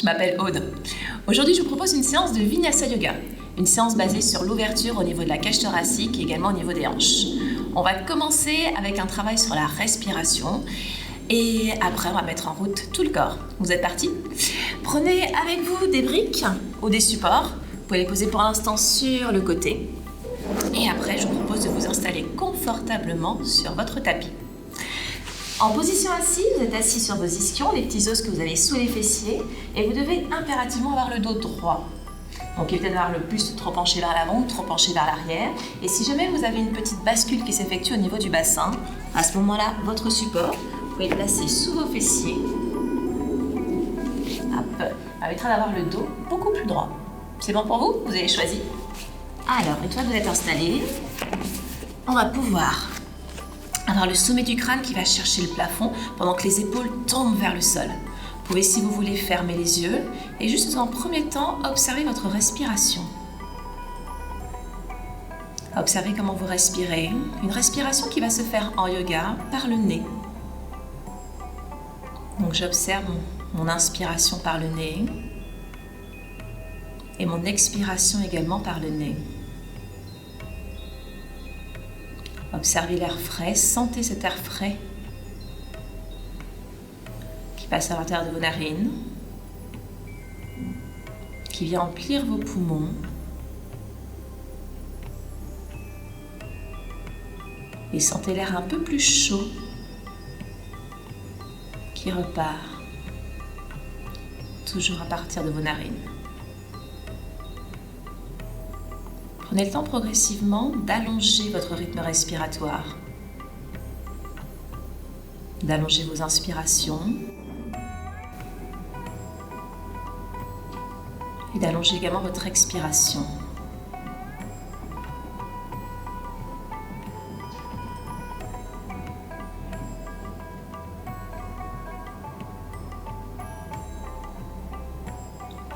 Je m'appelle Aude. Aujourd'hui, je vous propose une séance de Vinyasa Yoga. Une séance basée sur l'ouverture au niveau de la cage thoracique et également au niveau des hanches. On va commencer avec un travail sur la respiration et après on va mettre en route tout le corps. Vous êtes partis? Prenez avec vous des briques ou des supports. Vous pouvez les poser pour l'instant sur le côté. Et après, je vous propose de vous installer confortablement sur votre tapis. En position assise, vous êtes assis sur vos ischions, les petits os que vous avez sous les fessiers, et vous devez impérativement avoir le dos droit. Donc évitez d'avoir le buste trop penché vers l'avant ou trop penché vers l'arrière. Et si jamais vous avez une petite bascule qui s'effectue au niveau du bassin, à ce moment-là, votre support, vous pouvez le placer sous vos fessiers. Hop, ça permettra d'avoir le dos beaucoup plus droit. C'est bon pour vous? Vous avez choisi? Alors, une fois que vous êtes installé, on va pouvoir avoir le sommet du crâne qui va chercher le plafond pendant que les épaules tombent vers le sol. Vous pouvez, si vous voulez, fermer les yeux et juste en premier temps, observer votre respiration. Observez comment vous respirez. Une respiration qui va se faire en yoga par le nez. Donc j'observe mon inspiration par le nez et mon expiration également par le nez. Observez l'air frais, sentez cet air frais qui passe à l'intérieur de vos narines, qui vient emplir vos poumons. Et sentez l'air un peu plus chaud qui repart, toujours à partir de vos narines. Prenez le temps progressivement d'allonger votre rythme respiratoire, d'allonger vos inspirations et d'allonger également votre expiration.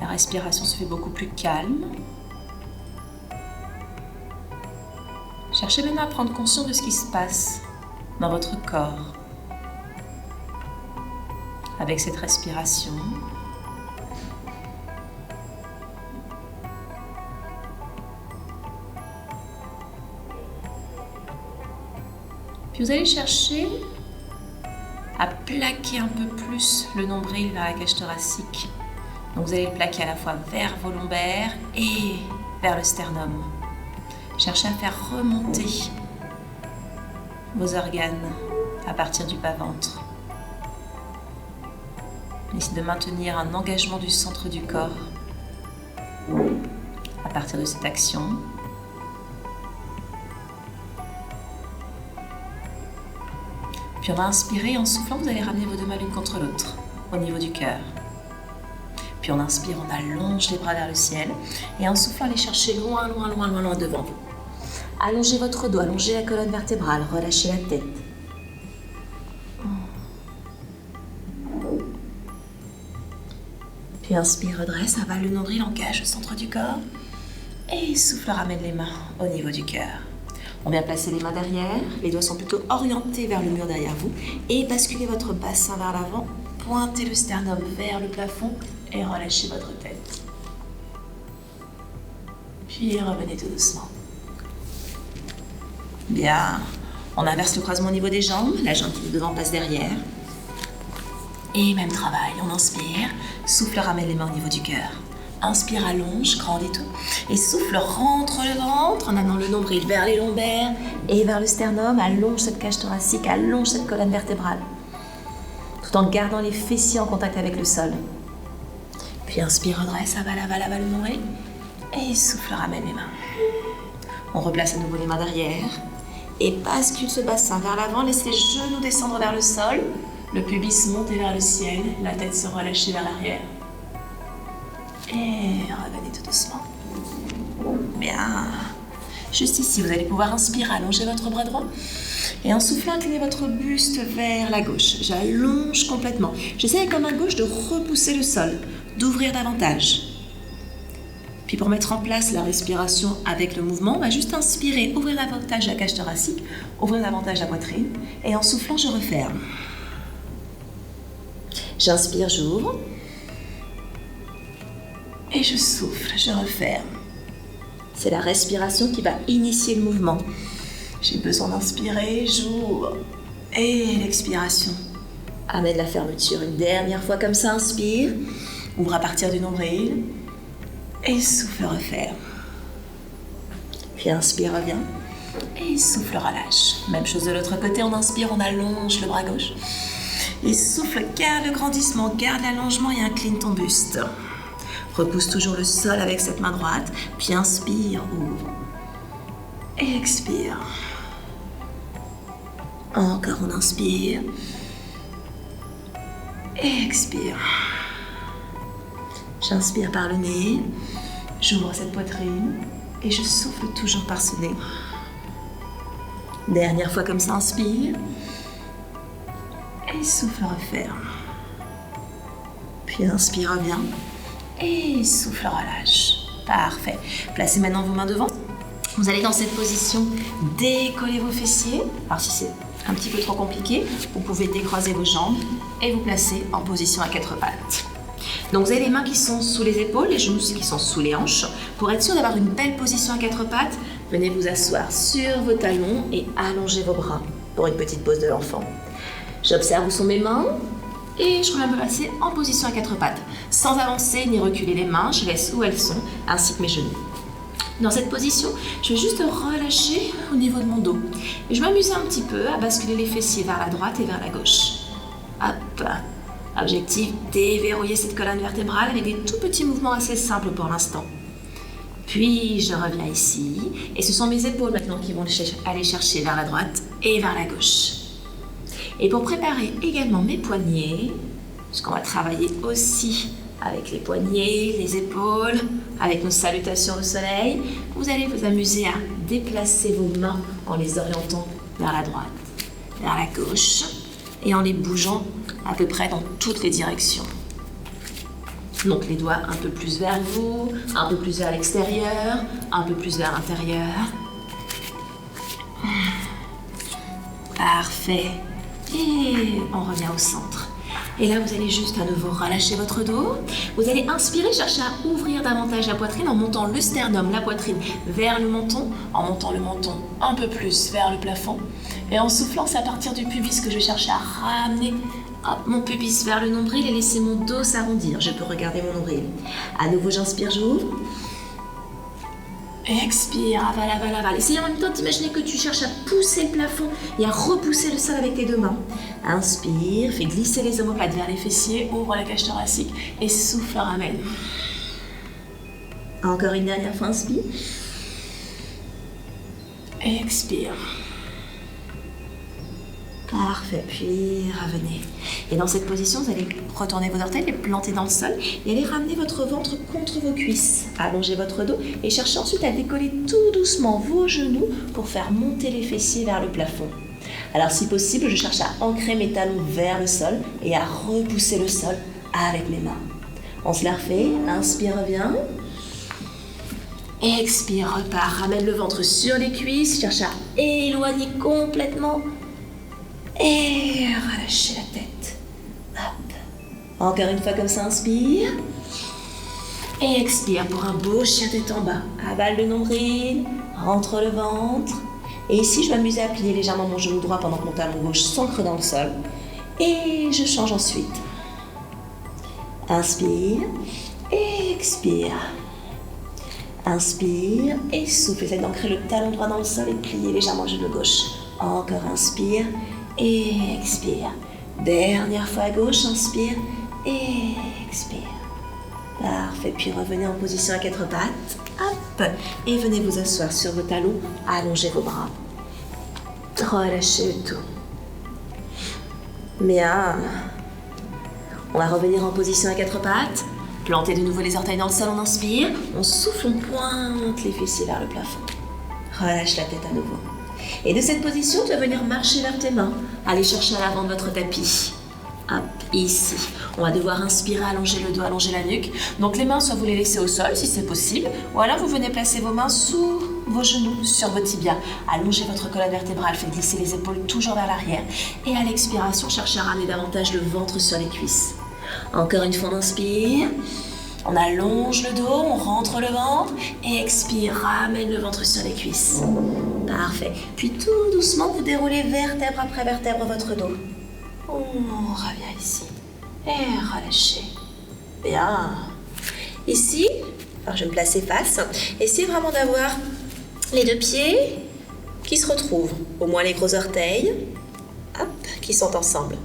La respiration se fait beaucoup plus calme. Cherchez maintenant à prendre conscience de ce qui se passe dans votre corps avec cette respiration. Puis vous allez chercher à plaquer un peu plus le nombril vers la cage thoracique. Donc vous allez le plaquer à la fois vers vos lombaires et vers le sternum. Cherchez à faire remonter vos organes à partir du bas-ventre. Essayez de maintenir un engagement du centre du corps à partir de cette action. Puis on va inspirer, en soufflant, vous allez ramener vos deux mains l'une contre l'autre au niveau du cœur. Puis on inspire, on allonge les bras vers le ciel et en soufflant, allez chercher loin, loin, loin, loin, loin devant vous. Allongez votre dos, allongez la colonne vertébrale, relâchez la tête. Puis inspire, redresse, avale le nombril, engage le centre du corps. Et souffle, ramène les mains au niveau du cœur. On vient placer les mains derrière, les doigts sont plutôt orientés vers le mur derrière vous. Et basculez votre bassin vers l'avant, pointez le sternum vers le plafond et relâchez votre tête. Puis revenez tout doucement. Bien, on inverse le croisement au niveau des jambes, la jambe qui est devant passe derrière. Et même travail, on inspire, souffle, ramène les mains au niveau du cœur. Inspire, allonge, grandis tout. Et souffle, rentre le ventre en amenant le nombril vers les lombaires et vers le sternum, allonge cette cage thoracique, allonge cette colonne vertébrale. Tout en gardant les fessiers en contact avec le sol. Puis inspire, redresse, avale le nombril. Et souffle, ramène les mains. On replace à nouveau les mains derrière. Et bascule ce bassin vers l'avant, laissez les genoux descendre vers le sol, le pubis monter vers le ciel, la tête se relâcher vers l'arrière. Et revenez tout doucement. Bien. Juste ici, vous allez pouvoir inspirer, allonger votre bras droit. Et en soufflant, inclinez votre buste vers la gauche. J'allonge complètement. J'essaie avec la main gauche de repousser le sol, d'ouvrir davantage. Puis pour mettre en place la respiration avec le mouvement, on va juste inspirer, ouvrir davantage la cage thoracique, ouvrir davantage la poitrine. Et en soufflant, je referme. J'inspire, j'ouvre. Et je souffle, je referme. C'est la respiration qui va initier le mouvement. J'ai besoin d'inspirer, j'ouvre. Et l'expiration amène la fermeture. Une dernière fois comme ça, inspire. Ouvre à partir du nombril. Et souffle, referme. Puis inspire, reviens. Et souffle, relâche. Même chose de l'autre côté, on inspire, on allonge le bras gauche. Et souffle, garde le grandissement, garde l'allongement et incline ton buste. Repousse toujours le sol avec cette main droite, puis inspire, ouvre. Et expire. Encore on inspire. Et expire. J'inspire par le nez, j'ouvre cette poitrine et je souffle toujours par ce nez. Dernière fois comme ça, inspire. Et souffle, referme. Puis inspire, reviens. Et souffle, relâche. Parfait. Placez maintenant vos mains devant. Vous allez dans cette position décoller vos fessiers. Alors si c'est un petit peu trop compliqué, vous pouvez décroiser vos jambes et vous placer en position à 4 pattes. Donc vous avez les mains qui sont sous les épaules, les genoux qui sont sous les hanches. Pour être sûr d'avoir une belle position à 4 pattes, venez vous asseoir sur vos talons et allongez vos bras pour une petite pose de l'enfant. J'observe où sont mes mains et je reviens me placer en position à 4 pattes. Sans avancer ni reculer les mains, je laisse où elles sont, ainsi que mes genoux. Dans cette position, je vais juste relâcher au niveau de mon dos. Et je vais m'amuser un petit peu à basculer les fessiers vers la droite et vers la gauche. Hop. Objectif, déverrouiller cette colonne vertébrale avec des tout petits mouvements assez simples pour l'instant. Puis je reviens ici, et ce sont mes épaules maintenant qui vont aller chercher vers la droite et vers la gauche. Et pour préparer également mes poignets, puisqu'on va travailler aussi avec les poignets, les épaules, avec nos salutations au soleil, vous allez vous amuser à déplacer vos mains en les orientant vers la droite, vers la gauche, et en les bougeant à peu près dans toutes les directions. Donc les doigts un peu plus vers vous, un peu plus vers l'extérieur, un peu plus vers l'intérieur. Parfait. Et on revient au centre. Et là, vous allez juste à nouveau relâcher votre dos. Vous allez inspirer, chercher à ouvrir davantage la poitrine en montant le sternum, la poitrine vers le menton, en montant le menton un peu plus vers le plafond. Et en soufflant, c'est à partir du pubis que je cherche à ramener mon pubis vers le nombril et laisser mon dos s'arrondir. Je peux regarder mon nombril. À nouveau, j'inspire, j'ouvre. Expire, avale, avale, avale. Essayez en même temps d'imaginer que tu cherches à pousser le plafond et à repousser le sol avec tes deux mains. Inspire, fais glisser les omoplates vers les fessiers, ouvre la cage thoracique et souffle, ramène. Encore une dernière fois, inspire. Expire. Parfait, puis revenez. Et dans cette position, vous allez retourner vos orteils, les planter dans le sol et allez ramener votre ventre contre vos cuisses. Allongez votre dos et cherchez ensuite à décoller tout doucement vos genoux pour faire monter les fessiers vers le plafond. Alors si possible, je cherche à ancrer mes talons vers le sol et à repousser le sol avec mes mains. On se la refait, inspire, reviens. Expire, repart, ramène le ventre sur les cuisses, cherche à éloigner complètement. Et relâchez la tête. Hop. Encore une fois comme ça, inspire. Et expire pour un beau chien tête en bas. Avale le nombril, rentre le ventre. Et ici, je vais m'amuser à plier légèrement mon genou droit pendant que mon talon gauche s'ancre dans le sol. Et je change ensuite. Inspire. Et expire. Inspire et souffle. Essayez d'ancrer le talon droit dans le sol et plier légèrement le genou gauche. Encore inspire. Et expire. Dernière fois à gauche, inspire et expire. Parfait, puis revenez en position à 4 pattes. Hop. Et venez vous asseoir sur vos talons, allongez vos bras. Relâchez le tout. Bien. On va revenir en position à 4 pattes. Plantez de nouveau les orteils dans le sol, on inspire. On souffle, on pointe les fessiers vers le plafond. Relâche la tête à nouveau. Et de cette position, tu vas venir marcher vers tes mains. Allez chercher à l'avant de votre tapis. Hop, ici. On va devoir inspirer, allonger le dos, allonger la nuque. Donc les mains, soit vous les laissez au sol, si c'est possible, ou alors vous venez placer vos mains sous vos genoux, sur vos tibias. Allongez votre colonne vertébrale, faites glisser les épaules toujours vers l'arrière. Et à l'expiration, cherchez à ramener davantage le ventre sur les cuisses. Encore une fois, on inspire. On allonge le dos, on rentre le ventre et expire, ramène le ventre sur les cuisses. Parfait. Puis tout doucement, vous déroulez vertèbre après vertèbre votre dos. On revient ici et relâchez. Bien. Ici, alors je vais me placer face. Essayez vraiment d'avoir les deux pieds qui se retrouvent, au moins les gros orteils, hop, qui sont ensemble.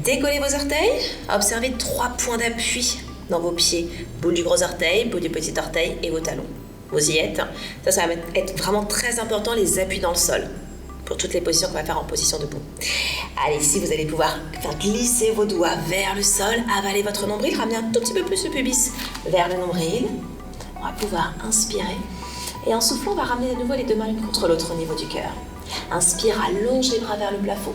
Décollez vos orteils, observez 3 points d'appui dans vos pieds. Boule du gros orteil, boule du petit orteil et vos talons. Vous y êtes. Ça va être vraiment très important, les appuis dans le sol, pour toutes les positions qu'on va faire en position debout. Allez, ici, vous allez pouvoir faire glisser vos doigts vers le sol, avaler votre nombril, ramener un tout petit peu plus le pubis vers le nombril. On va pouvoir inspirer. Et en soufflant, on va ramener de nouveau les deux mains l'une contre l'autre au niveau du cœur. Inspire, allonge les bras vers le plafond.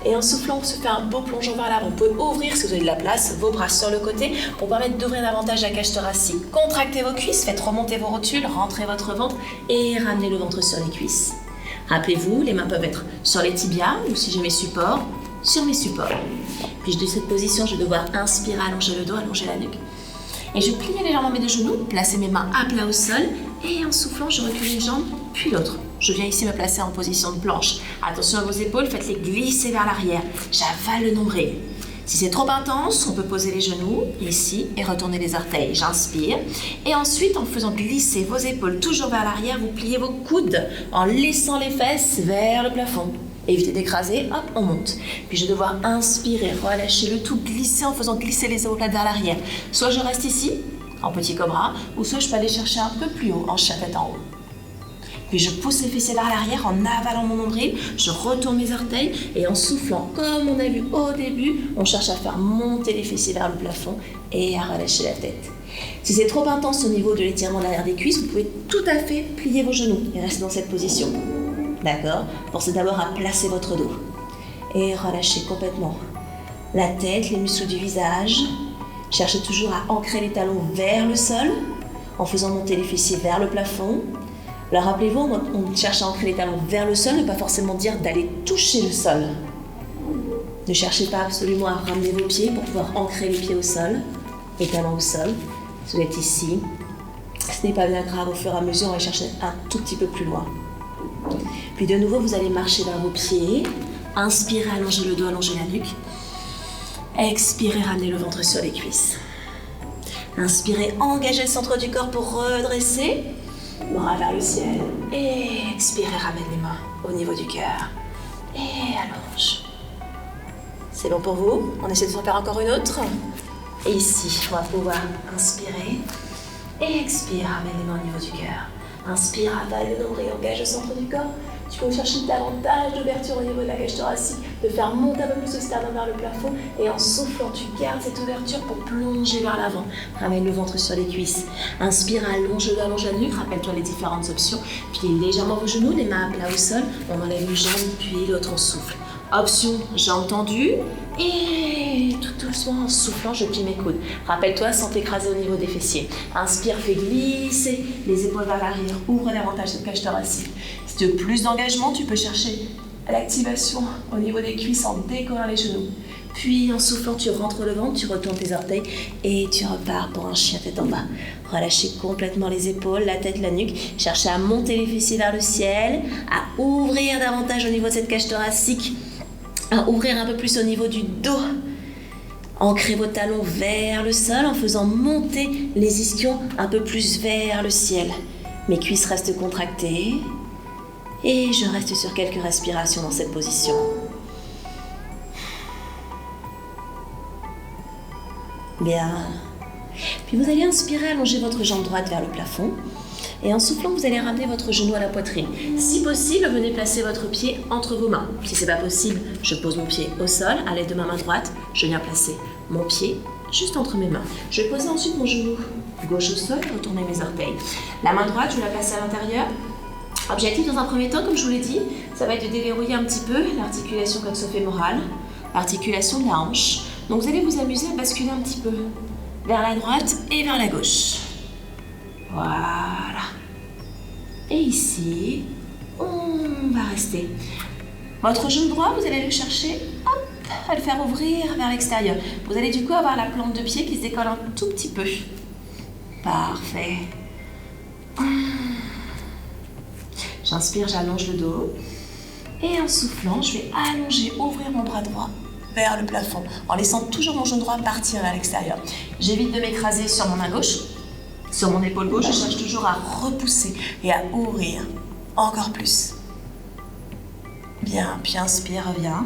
Et en soufflant, on se fait un beau plongeon vers l'avant. Vous pouvez ouvrir, si vous avez de la place, vos bras sur le côté pour permettre d'ouvrir davantage la cage thoracique. Contractez vos cuisses, faites remonter vos rotules, rentrez votre ventre et ramenez le ventre sur les cuisses. Rappelez-vous, les mains peuvent être sur les tibias ou si j'ai mes supports, sur mes supports. Puis de cette position, je vais devoir inspirer, allonger le dos, allonger la nuque. Et je plie légèrement mes deux genoux, placer mes mains à plat au sol et en soufflant, je recule une jambe puis l'autre. Je viens ici me placer en position de planche. Attention à vos épaules, faites-les glisser vers l'arrière. J'avale le nombril. Si c'est trop intense, on peut poser les genoux ici et retourner les orteils. J'inspire. Et ensuite, en faisant glisser vos épaules toujours vers l'arrière, vous pliez vos coudes en laissant les fesses vers le plafond. Évitez d'écraser, hop, on monte. Puis je vais devoir inspirer, relâcher le tout, glisser en faisant glisser les omoplates vers l'arrière. Soit je reste ici, en petit cobra, ou soit je peux aller chercher un peu plus haut, en chien tête en haut. Puis je pousse les fessiers vers l'arrière en avalant mon nombril, je retourne mes orteils et en soufflant, comme on a vu au début, on cherche à faire monter les fessiers vers le plafond et à relâcher la tête. Si c'est trop intense au niveau de l'étirement de l'arrière des cuisses, vous pouvez tout à fait plier vos genoux et rester dans cette position. D'accord? Pensez d'abord à placer votre dos et relâchez complètement la tête, les muscles du visage. Cherchez toujours à ancrer les talons vers le sol en faisant monter les fessiers vers le plafond. Alors rappelez-vous, on cherche à ancrer les talons vers le sol, ne pas forcément dire d'aller toucher le sol. Ne cherchez pas absolument à ramener vos pieds pour pouvoir ancrer les pieds au sol, les talons au sol. Si vous êtes ici, ce n'est pas bien grave, au fur et à mesure, on va chercher un tout petit peu plus loin. Puis de nouveau, vous allez marcher vers vos pieds. Inspirez, allongez le dos, allongez la nuque. Expirez, ramenez le ventre sur les cuisses. Inspirez, engagez le centre du corps pour redresser. Bras vers le ciel. Et expirez, ramène les mains au niveau du cœur. Et allonge. C'est bon pour vous? On essaie de s'en faire encore une autre. Et ici, on va pouvoir inspirer. Et expire, ramène les mains au niveau du cœur. Inspire, avale le nombril, engage le centre du corps. Tu peux chercher davantage d'ouverture au niveau de la cage thoracique, de faire monter un peu plus le sternum vers le plafond et en soufflant, tu gardes cette ouverture pour plonger vers l'avant. Ramène le ventre sur les cuisses. Inspire, allonge la nuque, rappelle-toi les différentes options. Pliez légèrement vos genoux, les mains à plat au sol. On enlève une jambe, puis l'autre, on souffle. Option, jambes tendues. Et tout doucement, en soufflant, je plie mes coudes. Rappelle-toi, sans t'écraser au niveau des fessiers. Inspire, fais glisser les épaules vers l'arrière. Ouvre davantage cette cage thoracique. Si tu veux plus d'engagement, tu peux chercher l'activation au niveau des cuisses en décollant les genoux. Puis en soufflant, tu rentres le ventre, tu retournes tes orteils et tu repars pour un chien tête en bas. Relâchez complètement les épaules, la tête, la nuque. Cherchez à monter les fessiers vers le ciel, à ouvrir davantage au niveau de cette cage thoracique, à ouvrir un peu plus au niveau du dos. Ancrez vos talons vers le sol en faisant monter les ischions un peu plus vers le ciel. Mes cuisses restent contractées et je reste sur quelques respirations dans cette position. Bien. Puis vous allez inspirer, allonger votre jambe droite vers le plafond. Et en soufflant, vous allez ramener votre genou à la poitrine. Si possible, venez placer votre pied entre vos mains. Si ce n'est pas possible, je pose mon pied au sol, à l'aide de ma main droite. Je viens placer mon pied juste entre mes mains. Je vais poser ensuite mon genou gauche au sol et retourner mes orteils. La main droite, je vais la placer à l'intérieur. Objectif dans un premier temps, comme je vous l'ai dit, ça va être de déverrouiller un petit peu l'articulation coxo-fémorale, l'articulation de la hanche. Donc vous allez vous amuser à basculer un petit peu vers la droite et vers la gauche. Voilà. Et ici, on va rester. Votre genou droit, vous allez le chercher, hop, à le faire ouvrir vers l'extérieur. Vous allez du coup avoir la plante de pied qui se décolle un tout petit peu. Parfait. J'inspire, j'allonge le dos. Et en soufflant, je vais allonger, ouvrir mon bras droit vers le plafond, en laissant toujours mon genou droit partir vers l'extérieur. J'évite de m'écraser sur mon main gauche, sur mon épaule gauche. Je cherche toujours à repousser et à ouvrir encore plus. Bien, puis inspire, reviens.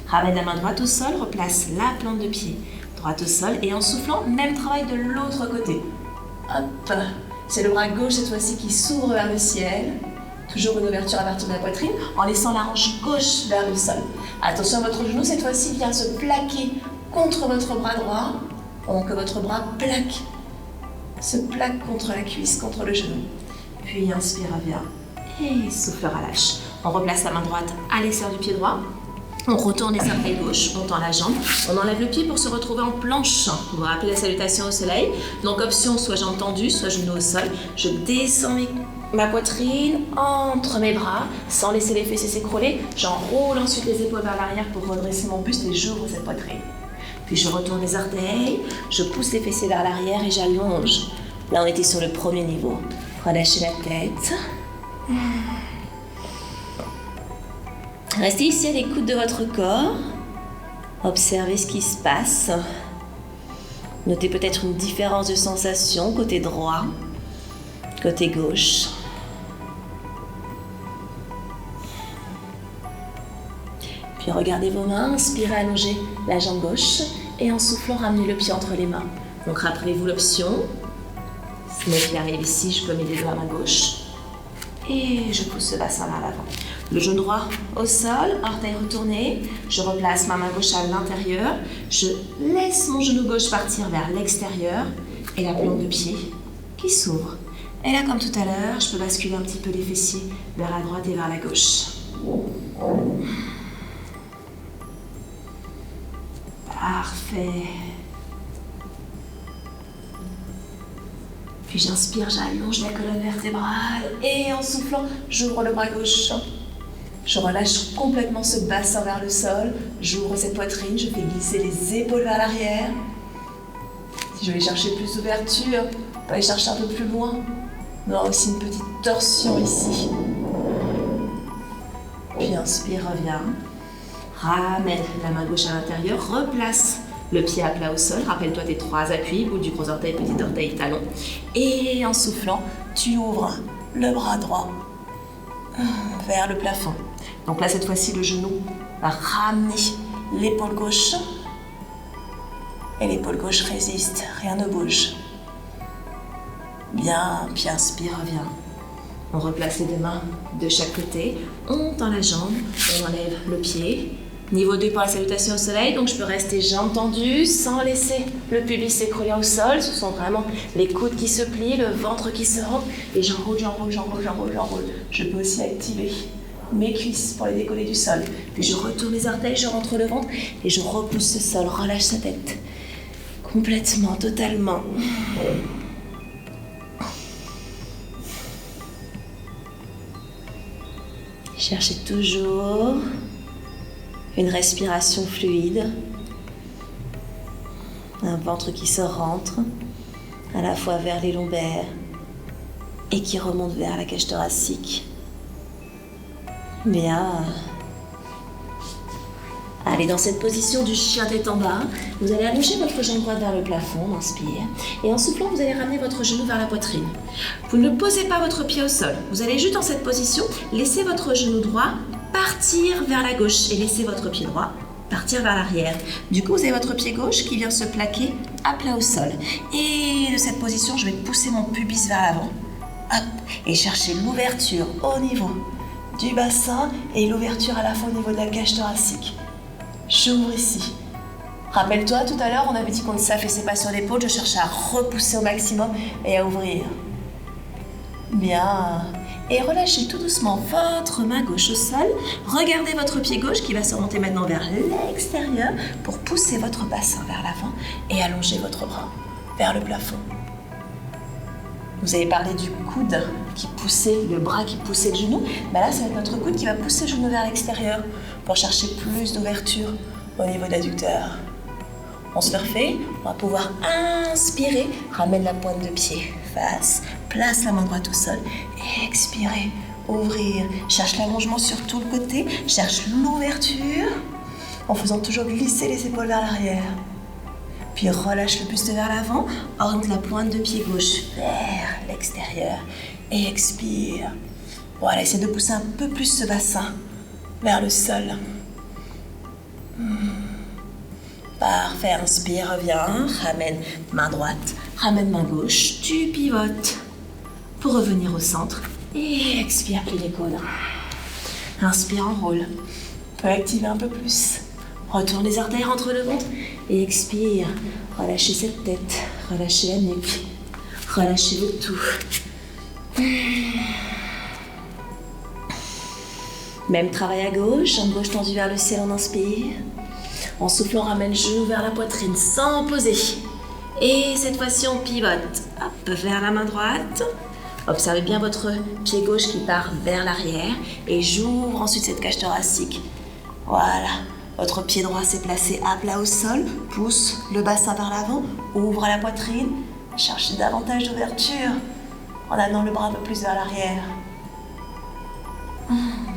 Ramène la main droite au sol, replace la plante de pied droite au sol. Et en soufflant, même travail de l'autre côté. Hop, c'est le bras gauche cette fois-ci qui s'ouvre vers le ciel. Toujours une ouverture à partir de la poitrine, en laissant la hanche gauche vers le sol. Attention, votre genou, cette fois-ci, vient se plaquer contre votre bras droit, pendant que votre bras se plaque contre la cuisse, contre le genou. Puis inspire, reviens, et souffle, relâche. On replace la main droite à l'extérieur du pied droit. On retourne les orteils gauche, on tend la jambe, on enlève le pied pour se retrouver en planche. Vous vous rappelez la salutation au soleil. Donc option, soit jambes tendues, soit genoux au sol. Je descends ma poitrine entre mes bras, sans laisser les fessiers s'écrouler. J'enroule ensuite les épaules vers l'arrière pour redresser mon buste et j'ouvre cette poitrine. Puis je retourne les orteils, je pousse les fessiers vers l'arrière et j'allonge. Là, on était sur le premier niveau. Relâchez la tête. Restez ici à l'écoute de votre corps. Observez ce qui se passe. Notez peut-être une différence de sensation côté droit, côté gauche. Puis regardez vos mains, inspirez, allongez la jambe gauche et en soufflant, ramenez le pied entre les mains. Donc rappelez-vous l'option. Si mon pied arrive ici, je peux mettre les doigts à ma gauche et je pousse ce bassin vers l'avant. Le genou droit au sol, orteil retourné. Je replace ma main gauche à l'intérieur. Je laisse mon genou gauche partir vers l'extérieur et la plante de pied qui s'ouvre. Et là, comme tout à l'heure, je peux basculer un petit peu les fessiers vers la droite et vers la gauche. Parfait. Puis j'inspire, j'allonge la colonne vertébrale et en soufflant, j'ouvre le bras gauche. Je relâche complètement ce bassin vers le sol. J'ouvre cette poitrine, je fais glisser les épaules vers l'arrière. Si je vais chercher plus d'ouverture, on peut aller chercher un peu plus loin. On aura aussi une petite torsion ici. Puis inspire, reviens. Ramène la main gauche à l'intérieur, replace le pied à plat au sol. Rappelle-toi tes 3 appuis, bout du gros orteil, petit orteil, talon. Et en soufflant, tu ouvres le bras droit vers le plafond. Donc là, cette fois-ci, le genou va ramener l'épaule gauche. Et l'épaule gauche résiste, rien ne bouge. Bien, puis inspire, reviens. On replace les 2 mains de chaque côté. On tend la jambe, on enlève le pied. Niveau 2 pour la salutation au soleil, donc je peux rester jambes tendues sans laisser le pubis s'écrouler au sol. Ce sont vraiment les coudes qui se plient, le ventre qui se rompt. Et j'enroule. Je peux aussi activer mes cuisses pour les décoller du sol. Puis je retourne les orteils, je rentre le ventre et je repousse ce sol. Relâche sa tête. Complètement, totalement. Cherchez toujours une respiration fluide, un ventre qui se rentre à la fois vers les lombaires et qui remonte vers la cage thoracique. Bien. Allez, dans cette position du chien tête en bas, vous allez allonger votre jambe droite vers le plafond, on inspire. Et en soufflant, vous allez ramener votre genou vers la poitrine. Vous ne posez pas votre pied au sol. Vous allez juste dans cette position, laisser votre genou droit partir vers la gauche et laisser votre pied droit partir vers l'arrière. Du coup, vous avez votre pied gauche qui vient se plaquer à plat au sol. Et de cette position, je vais pousser mon pubis vers l'avant. Hop, et chercher l'ouverture au niveau du bassin et l'ouverture à la fois au niveau de la cage thoracique. J'ouvre ici. Rappelle-toi, tout à l'heure, on avait dit qu'on ne s'affaissait pas sur l'épaule. Je cherchais à repousser au maximum et à ouvrir. Bien. Et relâchez tout doucement votre main gauche au sol. Regardez votre pied gauche qui va se remonter maintenant vers l'extérieur pour pousser votre bassin vers l'avant et allonger votre bras vers le plafond. Vous avez parlé du coude qui poussait, le bras qui poussait le genou. Ben là, ça va être notre coude qui va pousser le genou vers l'extérieur pour chercher plus d'ouverture au niveau de l'adducteur. On se le refait. On va pouvoir inspirer. Ramène la pointe de pied face. Place la main droite au sol. Expirer. Ouvrir. Cherche l'allongement sur tout le côté. Cherche l'ouverture. En faisant toujours glisser les épaules vers l'arrière. Puis relâche le buste vers l'avant. Oriente la pointe de pied gauche vers l'extérieur. Et expire. Voilà, essaie de pousser un peu plus ce bassin vers le sol. Parfait, inspire, reviens. Ramène main droite, ramène main gauche. Tu pivotes pour revenir au centre. Et expire, plie les coudes. Inspire, enroule. Peut activer un peu plus. Retourne les artères entre le ventre. Et expire. Relâchez cette tête. Relâchez la nuque. Relâchez le tout. Même travail à gauche. Jambe gauche tendue vers le ciel, on inspire. En soufflant, on ramène le genou vers la poitrine sans poser. Et cette fois-ci, on pivote. Hop, vers la main droite. Observez bien votre pied gauche qui part vers l'arrière. Et j'ouvre ensuite cette cage thoracique. Voilà. Votre pied droit s'est placé à plat au sol. Pousse le bassin vers l'avant. Ouvre la poitrine. Cherchez davantage d'ouverture. En amenant le bras un peu plus vers l'arrière.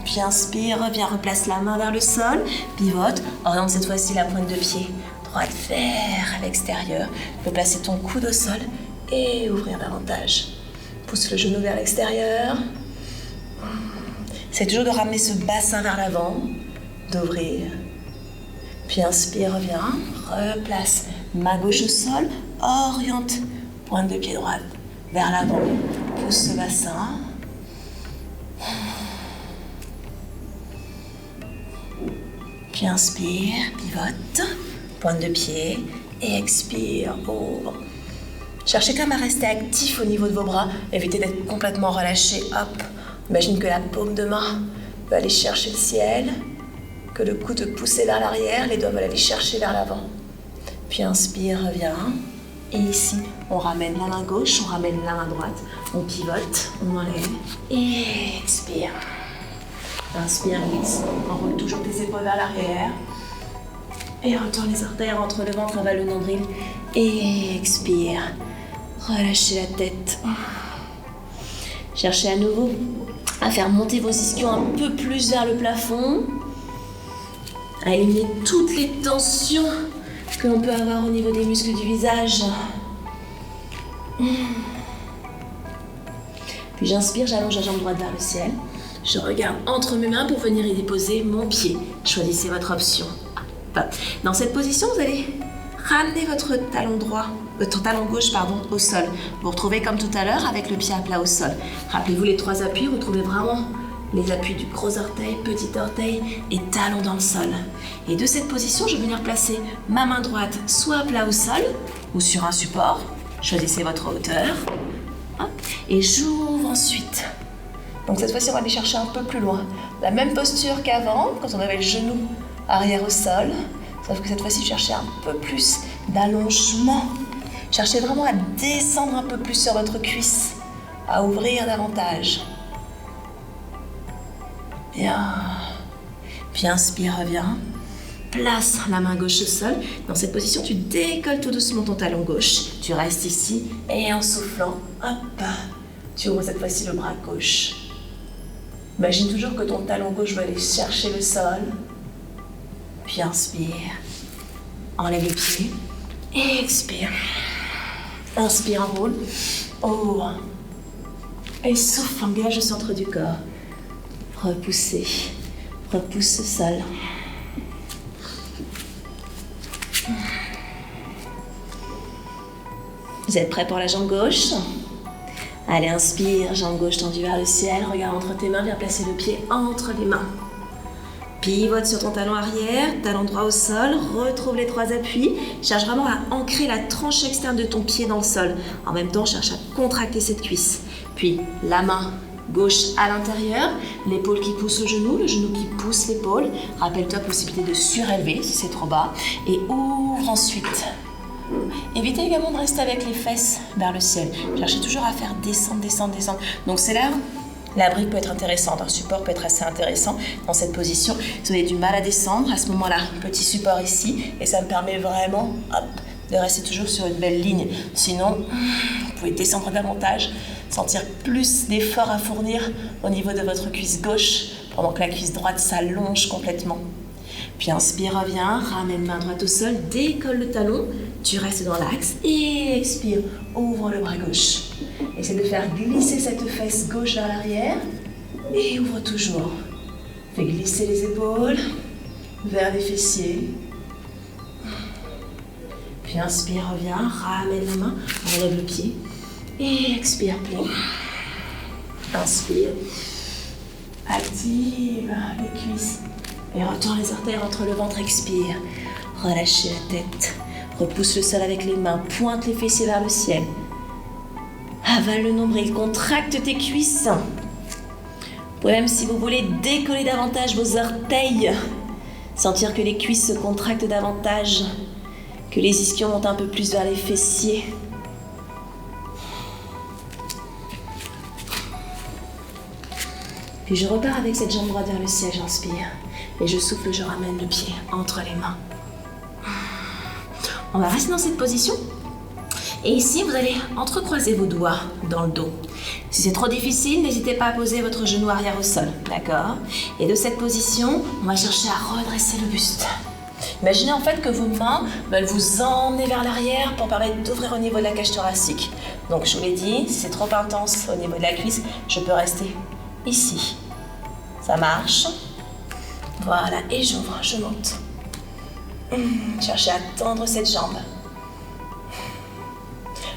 Puis inspire, reviens, replace la main vers le sol. Pivote. Oriente cette fois-ci la pointe de pied. Droite vers l'extérieur. Tu peux placer ton coude au sol et ouvrir davantage. Pousse le genou vers l'extérieur. C'est toujours de ramener ce bassin vers l'avant. D'ouvrir. Puis inspire, reviens, replace main gauche au sol, oriente pointe de pied droite vers l'avant, pousse ce bassin. Puis inspire, pivote, pointe de pied et expire, ouvre. Cherchez quand même à rester actif au niveau de vos bras, évitez d'être complètement relâché, hop. Imagine que la paume de main va aller chercher le ciel. Que le coude poussé vers l'arrière, les doigts veulent aller chercher vers l'avant. Puis inspire, reviens. Et ici, on ramène la main gauche, on ramène la main droite. On pivote, on enlève. Et expire. Inspire, glisse. Enroule toujours tes épaules vers l'arrière. Et retourne les artères entre le ventre, avale le nombril. Et expire. Relâchez la tête. Cherchez à nouveau à faire monter vos ischios un peu plus vers le plafond. À éliminer toutes les tensions que l'on peut avoir au niveau des muscles du visage. Puis j'inspire, j'allonge la jambe droite vers le ciel. Je regarde entre mes mains pour venir y déposer mon pied. Choisissez votre option. Dans cette position, vous allez ramener votre talon gauche au sol. Vous retrouvez comme tout à l'heure avec le pied à plat au sol. Rappelez-vous les 3 appuis, retrouvez vraiment les appuis du gros orteil, petit orteil et talon dans le sol. Et de cette position, je vais venir placer ma main droite soit à plat au sol ou sur un support. Choisissez votre hauteur. Et j'ouvre ensuite. Donc cette fois-ci, on va aller chercher un peu plus loin. La même posture qu'avant, quand on avait le genou arrière au sol. Sauf que cette fois-ci, cherchez un peu plus d'allongement. Cherchez vraiment à descendre un peu plus sur votre cuisse, à ouvrir davantage. Bien. Puis inspire, reviens. Place la main gauche au sol. Dans cette position, tu décolles tout doucement ton talon gauche. Tu restes ici et en soufflant, hop, tu ouvres cette fois-ci le bras gauche. Imagine toujours que ton talon gauche va aller chercher le sol. Puis inspire. Enlève les pieds. Et expire. Inspire, enroule. Ouvre. Et souffle, engage le centre du corps. Repoussez. Repousse ce sol. Vous êtes prêts pour la jambe gauche? Allez, inspire, jambe gauche tendue vers le ciel. Regarde entre tes mains, viens placer le pied entre les mains. Pivote sur ton talon arrière, talon droit au sol. Retrouve les 3 appuis. Cherche vraiment à ancrer la tranche externe de ton pied dans le sol. En même temps, cherche à contracter cette cuisse. Puis, la main gauche à l'intérieur, l'épaule qui pousse le genou qui pousse l'épaule. Rappelle-toi, possibilité de surélever si c'est trop bas. Et ouvre ensuite. Évitez également de rester avec les fesses vers le ciel. Cherchez toujours à faire descendre, descendre, descendre. Donc c'est là La brique peut être intéressante, un support peut être assez intéressant dans cette position. Si vous avez du mal à descendre, à ce moment-là, petit support ici, et ça me permet vraiment de rester toujours sur une belle ligne. Sinon, vous pouvez descendre davantage, sentir plus d'effort à fournir au niveau de votre cuisse gauche, pendant que la cuisse droite s'allonge complètement. Puis inspire, reviens, ramène main droite au sol, décolle le talon, tu restes dans l'axe et expire, ouvre le bras gauche. Essaie de faire glisser cette fesse gauche vers l'arrière et ouvre toujours. Fais glisser les épaules vers les fessiers. Puis inspire, reviens, ramène la main, enlève le pied et expire, plie. Inspire, active les cuisses et retourne les artères entre le ventre, expire. Relâchez la tête, repousse le sol avec les mains, pointe les fessiers vers le ciel. Avale le nombril, contracte tes cuisses. Vous pouvez même, si vous voulez, décoller davantage vos orteils. Sentir que les cuisses se contractent davantage, que les ischions montent un peu plus vers les fessiers. Puis je repars avec cette jambe droite vers le ciel, j'inspire. Et je souffle, je ramène le pied entre les mains. On va rester dans cette position. Et ici, vous allez entrecroiser vos doigts dans le dos. Si c'est trop difficile, n'hésitez pas à poser votre genou arrière au sol, d'accord? Et de cette position, on va chercher à redresser le buste. Imaginez en fait que vos mains veulent vous emmener vers l'arrière pour permettre d'ouvrir au niveau de la cage thoracique. Donc je vous l'ai dit, si c'est trop intense au niveau de la cuisse, je peux rester ici. Ça marche. Voilà, et j'ouvre, je monte. Cherchez à tendre cette jambe.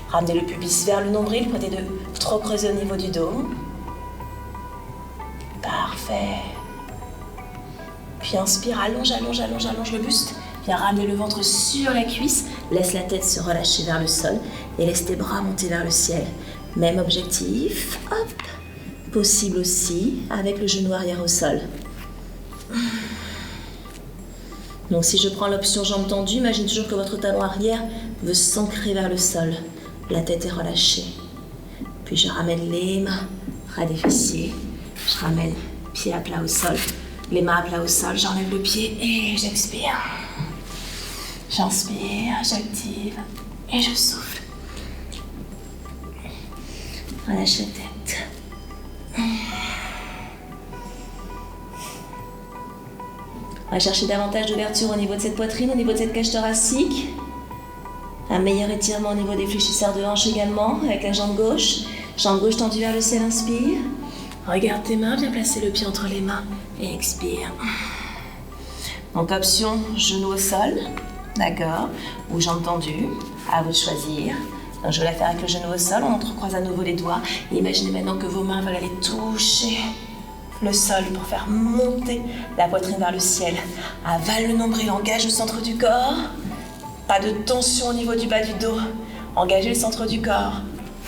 Ramenez le pubis vers le nombril, prenez de trop creuser au niveau du dos. Parfait. Puis inspire, allonge le buste. Viens ramener le ventre sur la cuisse. Laisse la tête se relâcher vers le sol et laisse tes bras monter vers le ciel. Même objectif. Hop. Possible aussi avec le genou arrière au sol. Donc si je prends l'option jambes tendues, imagine toujours que votre talon arrière veut s'ancrer vers le sol. La tête est relâchée. Puis je ramène les mains près des fessiers. Je ramène pied à plat au sol. Les mains à plat au sol, j'enlève le pied et j'expire. J'inspire, j'active et je souffle. Relâche la tête. On va chercher davantage d'ouverture au niveau de cette poitrine, au niveau de cette cage thoracique. Un meilleur étirement au niveau des fléchisseurs de hanche également, avec la jambe gauche. Jambe gauche tendue vers le ciel, inspire. Regarde tes mains, viens placer le pied entre les mains et expire. Donc option genou au sol, d'accord, ou jambes tendues, à vous de choisir. Donc je vais la faire avec le genou au sol, on entrecroise à nouveau les doigts. Et imaginez maintenant que vos mains veulent aller toucher le sol pour faire monter la poitrine vers le ciel. Avale le nombril, engage le centre du corps. Pas de tension au niveau du bas du dos. Engagez le centre du corps.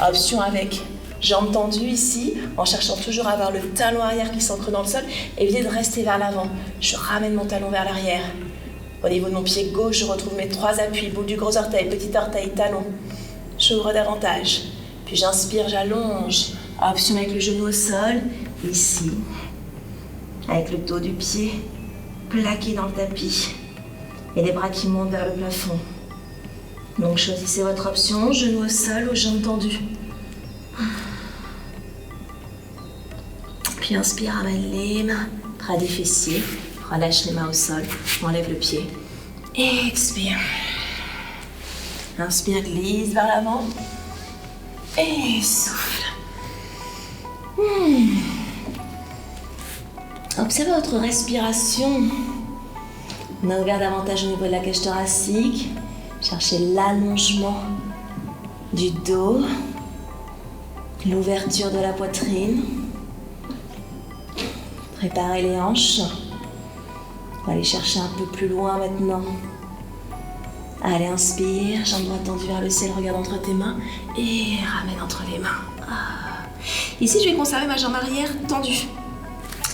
Option avec jambes tendues ici, en cherchant toujours à avoir le talon arrière qui s'ancre dans le sol. Évitez de rester vers l'avant. Je ramène mon talon vers l'arrière. Au niveau de mon pied gauche, je retrouve mes 3 appuis. Boule du gros orteil, petit orteil, talon. J'ouvre davantage. Puis j'inspire, j'allonge. Option avec le genou au sol, ici. Avec le dos du pied plaqué dans le tapis. Et les bras qui montent vers le plafond. Donc choisissez votre option, genou au sol ou jambes tendues. Puis inspire, ramène les mains près des fessiers. Relâche les mains au sol, enlève le pied. Et expire. Inspire, glisse vers l'avant. Et souffle. Observez votre respiration. On a ouvert davantage au niveau de la cage thoracique. Cherchez l'allongement du dos, l'ouverture de la poitrine. Préparez les hanches. On va aller chercher un peu plus loin maintenant. Allez, inspire, jambe droite tendue vers le ciel, regarde entre tes mains et ramène entre les mains. Ici, je vais conserver ma jambe arrière tendue.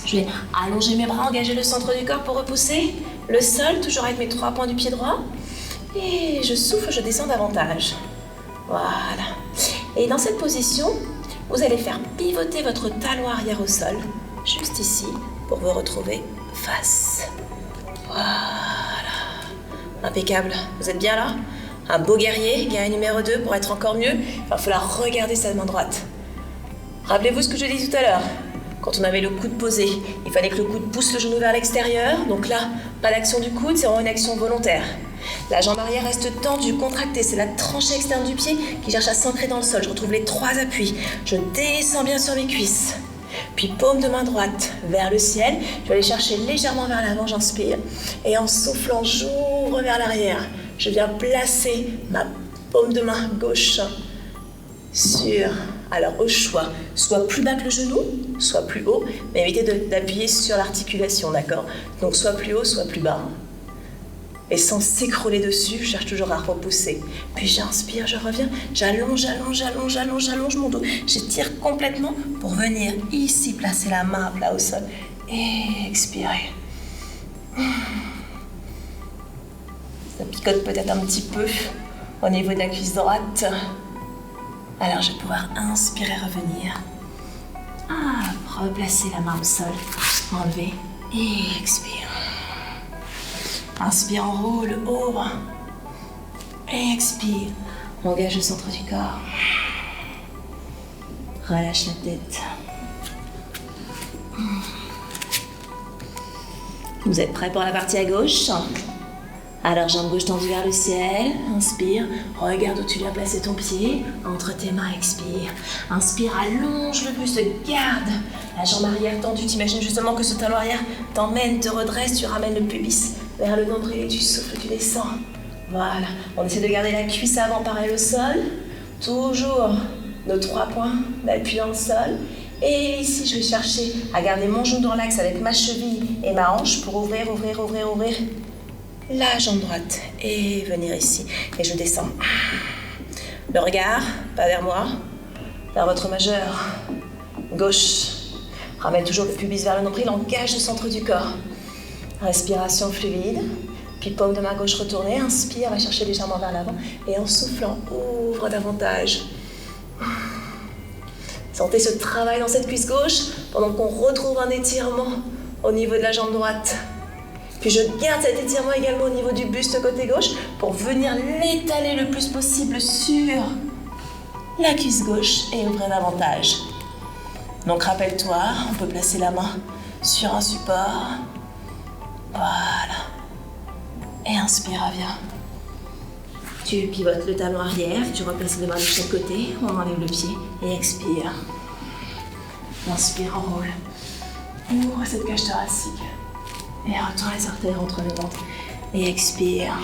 Je vais allonger mes bras, engager le centre du corps pour repousser le sol, toujours avec mes 3 points du pied droit. Et je souffle, je descends davantage. Voilà. Et dans cette position, Vous allez faire pivoter votre talon arrière au sol, juste ici, pour vous retrouver face. Voilà. Impeccable. Vous êtes bien là? Un beau guerrier, guerrier numéro 2, pour être encore mieux, il va falloir regarder sa main droite. Rappelez-vous ce que je dis tout à l'heure. Quand on avait le coude posé, il fallait que le coude pousse le genou vers l'extérieur. Donc là, pas d'action du coude, c'est vraiment une action volontaire. La jambe arrière reste tendue, contractée. C'est la tranchée externe du pied qui cherche à s'ancrer dans le sol. Je retrouve les 3 appuis. Je descends bien sur mes cuisses. Puis paume de main droite vers le ciel. Je vais aller chercher légèrement vers l'avant, j'inspire. Et en soufflant, j'ouvre vers l'arrière. Je viens placer ma paume de main gauche sur... Alors au choix, soit plus bas que le genou, soit plus haut, mais évitez d'appuyer sur l'articulation, d'accord? Donc soit plus haut, soit plus bas. Et sans s'écrouler dessus, je cherche toujours à repousser. Puis j'inspire, je reviens, j'allonge mon dos. J'étire complètement pour venir ici placer la main à plat au sol. Et expirer. Ça picote peut-être un petit peu au niveau de la cuisse droite. Alors, je vais pouvoir inspirer, revenir. Replacer la main au sol. Enlever. Et expire. Inspire, enroule, ouvre. Et expire. Engage le centre du corps. Relâche la tête. Vous êtes prêts pour la partie à gauche? Alors, jambe gauche tendue vers le ciel, inspire, regarde où tu viens placer ton pied, entre tes mains, expire. Inspire, allonge le buste, garde la jambe arrière tendue, t'imagines justement que ce talon arrière t'emmène, te redresse, tu ramènes le pubis vers le nombril et tu souffles, tu descends. Voilà, on essaie de garder la cuisse avant pareil au sol, toujours nos 3 points d'appui dans le sol. Et ici, je vais chercher à garder mon genou dans l'axe avec ma cheville et ma hanche pour ouvrir la jambe droite et venir ici. Et je descends. Le regard, pas vers moi, vers votre majeur gauche. Ramène toujours le pubis vers le nombril, engage le centre du corps. Respiration fluide. Puis paume de main gauche retournée, inspire, va chercher légèrement vers l'avant. Et en soufflant, ouvre davantage. Sentez ce travail dans cette cuisse gauche pendant qu'on retrouve un étirement au niveau de la jambe droite. Puis je garde cet étirement également au niveau du buste côté gauche pour venir l'étaler le plus possible sur la cuisse gauche et ouvrir davantage. Donc rappelle-toi, on peut placer la main sur un support. Voilà. Et inspire, reviens. Tu pivotes le talon arrière, tu replaces les mains de chaque côté, on enlève le pied et expire. Inspire, enroule. Ouvre cette cage thoracique. Et retourne les orteils entre le ventre. Et expire.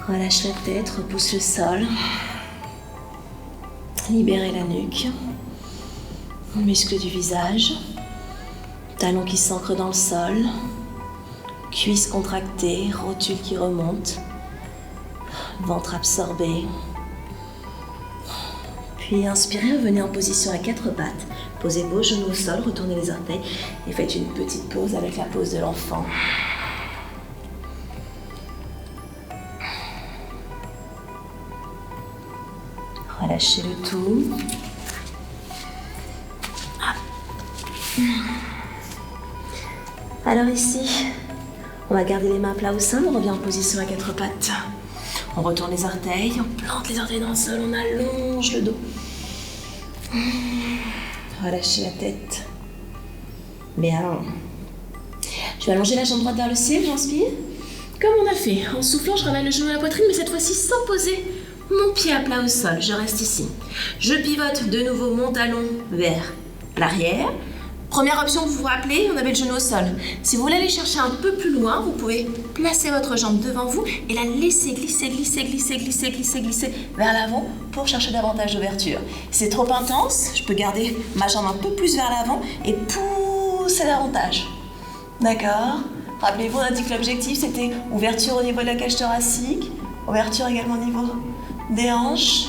Relâche la tête, repousse le sol. Libérez la nuque. Muscles du visage. Talons qui s'ancrent dans le sol. Cuisses contractées, rotule qui remonte. Ventre absorbé. Puis inspirez, revenez en position à 4 pattes. Posez vos genoux au sol, retournez les orteils et faites une petite pause avec la pose de l'enfant. Relâchez le tout. Alors ici, on va garder les mains plats au sol, on revient en position à 4 pattes. On retourne les orteils, on plante les orteils dans le sol, on allonge le dos. Relâchez la tête. Bien. Je vais allonger la jambe droite vers le ciel, j'inspire. Comme on a fait, en soufflant, je ramène le genou à la poitrine, mais cette fois-ci sans poser mon pied à plat au sol. Je reste ici. Je pivote de nouveau mon talon vers l'arrière. Première option, vous vous rappelez, on avait le genou au sol. Si vous voulez aller chercher un peu plus loin, vous pouvez placer votre jambe devant vous et la laisser glisser vers l'avant pour chercher davantage d'ouverture. Si c'est trop intense, je peux garder ma jambe un peu plus vers l'avant et pousser davantage. D'accord? Rappelez-vous, on a dit que l'objectif c'était ouverture au niveau de la cage thoracique, ouverture également au niveau des hanches.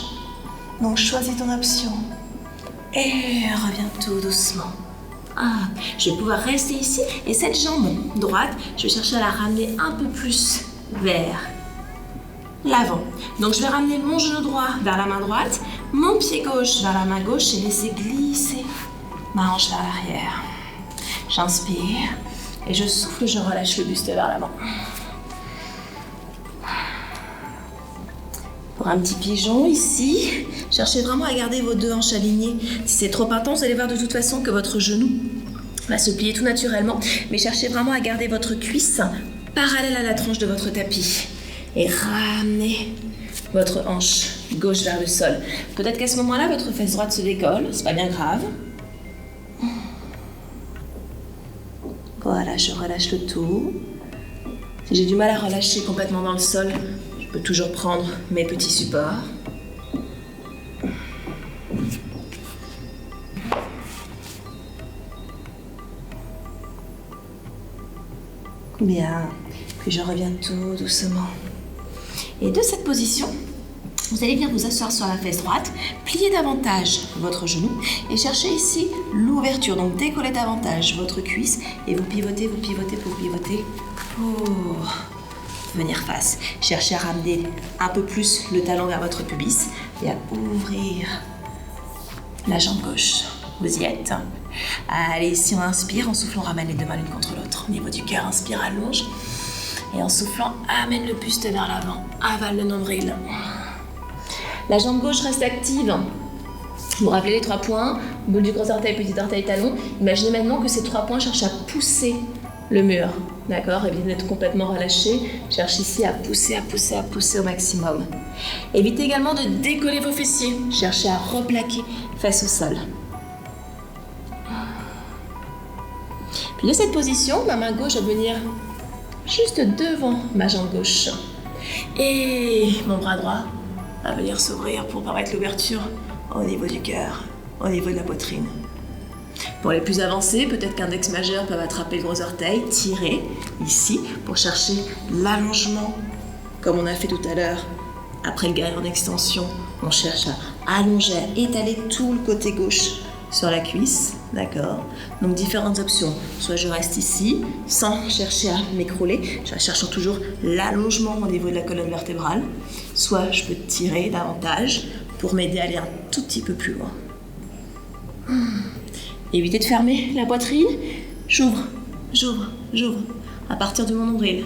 Donc choisis ton option. Et reviens tout doucement. Je vais pouvoir rester ici et cette jambe droite, je vais chercher à la ramener un peu plus vers l'avant. Donc je vais ramener mon genou droit vers la main droite, mon pied gauche vers la main gauche et laisser glisser ma hanche vers l'arrière. J'inspire et je souffle, je relâche le buste vers l'avant. Pour un petit pigeon ici, cherchez vraiment à garder vos deux hanches alignées. Si c'est trop intense, vous allez voir de toute façon que votre genou va se plier tout naturellement, mais cherchez vraiment à garder votre cuisse parallèle à la tranche de votre tapis et ramenez votre hanche gauche vers le sol. Peut-être qu'à ce moment-là, votre fesse droite se décolle, c'est pas bien grave. Voilà, je relâche le tout. Si j'ai du mal à relâcher complètement dans le sol, je peux toujours prendre mes petits supports. Bien, puis je reviens tout doucement. Et de cette position, vous allez bien vous asseoir sur la fesse droite, plier davantage votre genou et chercher ici l'ouverture. Donc décollez davantage votre cuisse et vous pivotez pour venir face. Cherchez à ramener un peu plus le talon vers votre pubis et à ouvrir la jambe gauche. Vous y êtes? Allez, ici on inspire, en soufflant, on ramène les deux mains l'une contre l'autre. Au niveau du cœur, inspire, allonge. Et en soufflant, amène le buste vers l'avant. Avale le nombril. La jambe gauche reste active. Vous vous rappelez les 3 points, boule du gros orteil, petit orteil, talon. Imaginez maintenant que ces 3 points cherchent à pousser le mur. D'accord? Évitez d'être complètement relâché. Cherche ici à pousser au maximum. Évitez également de décoller vos fessiers. Cherchez à replaquer fesses au sol. Puis de cette position, ma main gauche va venir juste devant ma jambe gauche. Et mon bras droit va venir s'ouvrir pour permettre l'ouverture au niveau du cœur, au niveau de la poitrine. Pour les plus avancés, peut-être qu'index majeur peut attraper le gros orteil, tirer ici pour chercher l'allongement, comme on a fait tout à l'heure. Après le guerrier en extension, on cherche à allonger, à étaler tout le côté gauche sur la cuisse, d'accord? Donc différentes options. Soit je reste ici, sans chercher à m'écrouler, cherchant toujours l'allongement au niveau de la colonne vertébrale. Soit je peux tirer davantage pour m'aider à aller un tout petit peu plus loin. Évitez de fermer la poitrine. J'ouvre. À partir de mon nombril.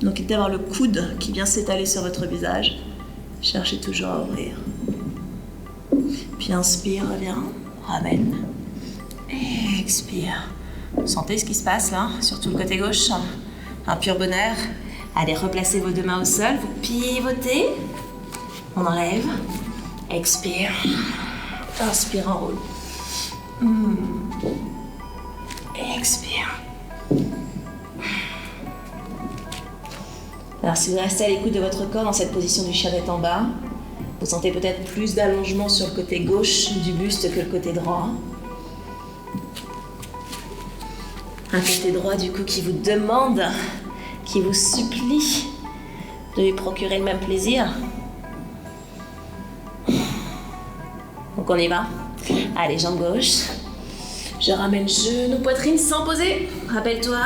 Donc évitez d'avoir le coude qui vient s'étaler sur votre visage. Cherchez toujours à ouvrir. Puis inspire, reviens, ramène. Et expire. Sentez ce qui se passe là, surtout le côté gauche. Un pur bonheur. Allez, replacez vos deux mains au sol, vous pivotez. On enlève. Expire. Inspire, enroule. Expire. Alors si vous restez à l'écoute de votre corps dans cette position du chien tête en bas, vous sentez peut-être plus d'allongement sur le côté gauche du buste que le côté droit. Un côté droit du coup qui vous demande, qui vous supplie de lui procurer le même plaisir. Donc on y va. Allez, jambe gauche. Je ramène genou, poitrine sans poser. Rappelle-toi,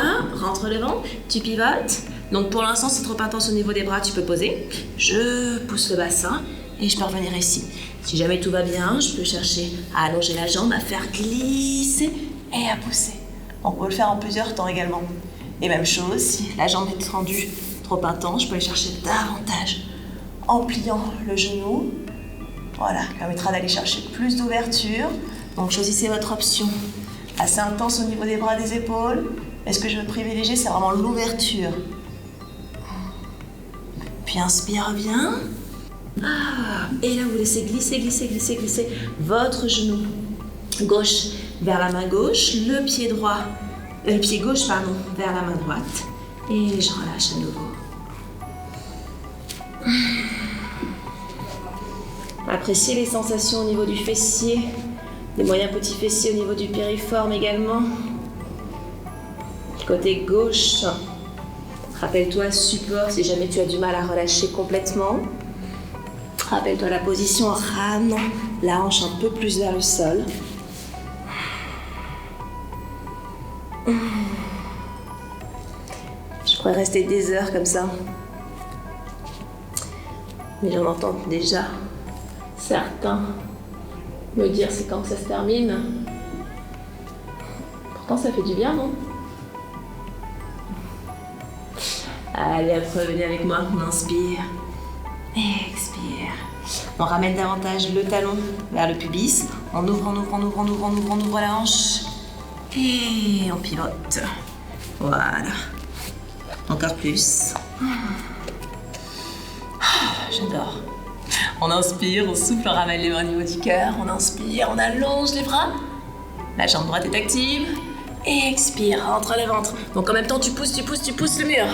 rentre le ventre, tu pivotes. Donc pour l'instant, c'est trop intense au niveau des bras, tu peux poser. Je pousse le bassin et je peux revenir ici. Si jamais tout va bien, je peux chercher à allonger la jambe, à faire glisser et à pousser. On peut le faire en plusieurs temps également. Et même chose, si la jambe est tendue trop intense, je peux aller chercher davantage en pliant le genou. Voilà, permettra d'aller chercher plus d'ouverture. Donc choisissez votre option. Assez intense au niveau des bras, des épaules. Et ce que je veux privilégier, c'est vraiment l'ouverture. Puis inspire, reviens. Et là, vous laissez glisser votre genou gauche vers la main gauche, le pied gauche vers la main droite. Et je relâche à nouveau. Appréciez les sensations au niveau du fessier, des moyens petits fessiers au niveau du piriforme également. Côté gauche, rappelle-toi support si jamais tu as du mal à relâcher complètement. Rappelle-toi la position en ramenant la hanche un peu plus vers le sol. Je pourrais rester des heures comme ça. Mais j'en entends déjà certains me dire c'est quand que ça se termine. Pourtant ça fait du bien, non? Allez, après venez avec moi, on inspire, expire. On ramène davantage le talon vers le pubis. On ouvre, on ouvre la hanche. Et on pivote. Voilà. Encore plus. J'adore. On inspire, on souffle, on ramène les mains au niveau du cœur. On inspire, on allonge les bras. La jambe droite est active. Et expire, rentre le ventre. Donc en même temps, tu pousses le mur.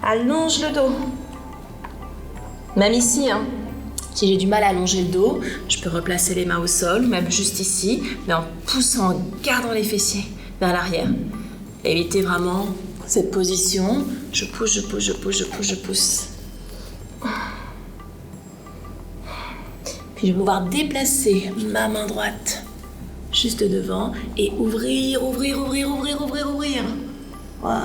Allonge le dos. Même ici, hein. Si j'ai du mal à allonger le dos, je peux replacer les mains au sol, même juste ici, mais en poussant, en gardant les fessiers vers l'arrière. Évitez vraiment cette position. Je pousse. Puis je vais pouvoir déplacer ma main droite juste devant et ouvrir. Voilà.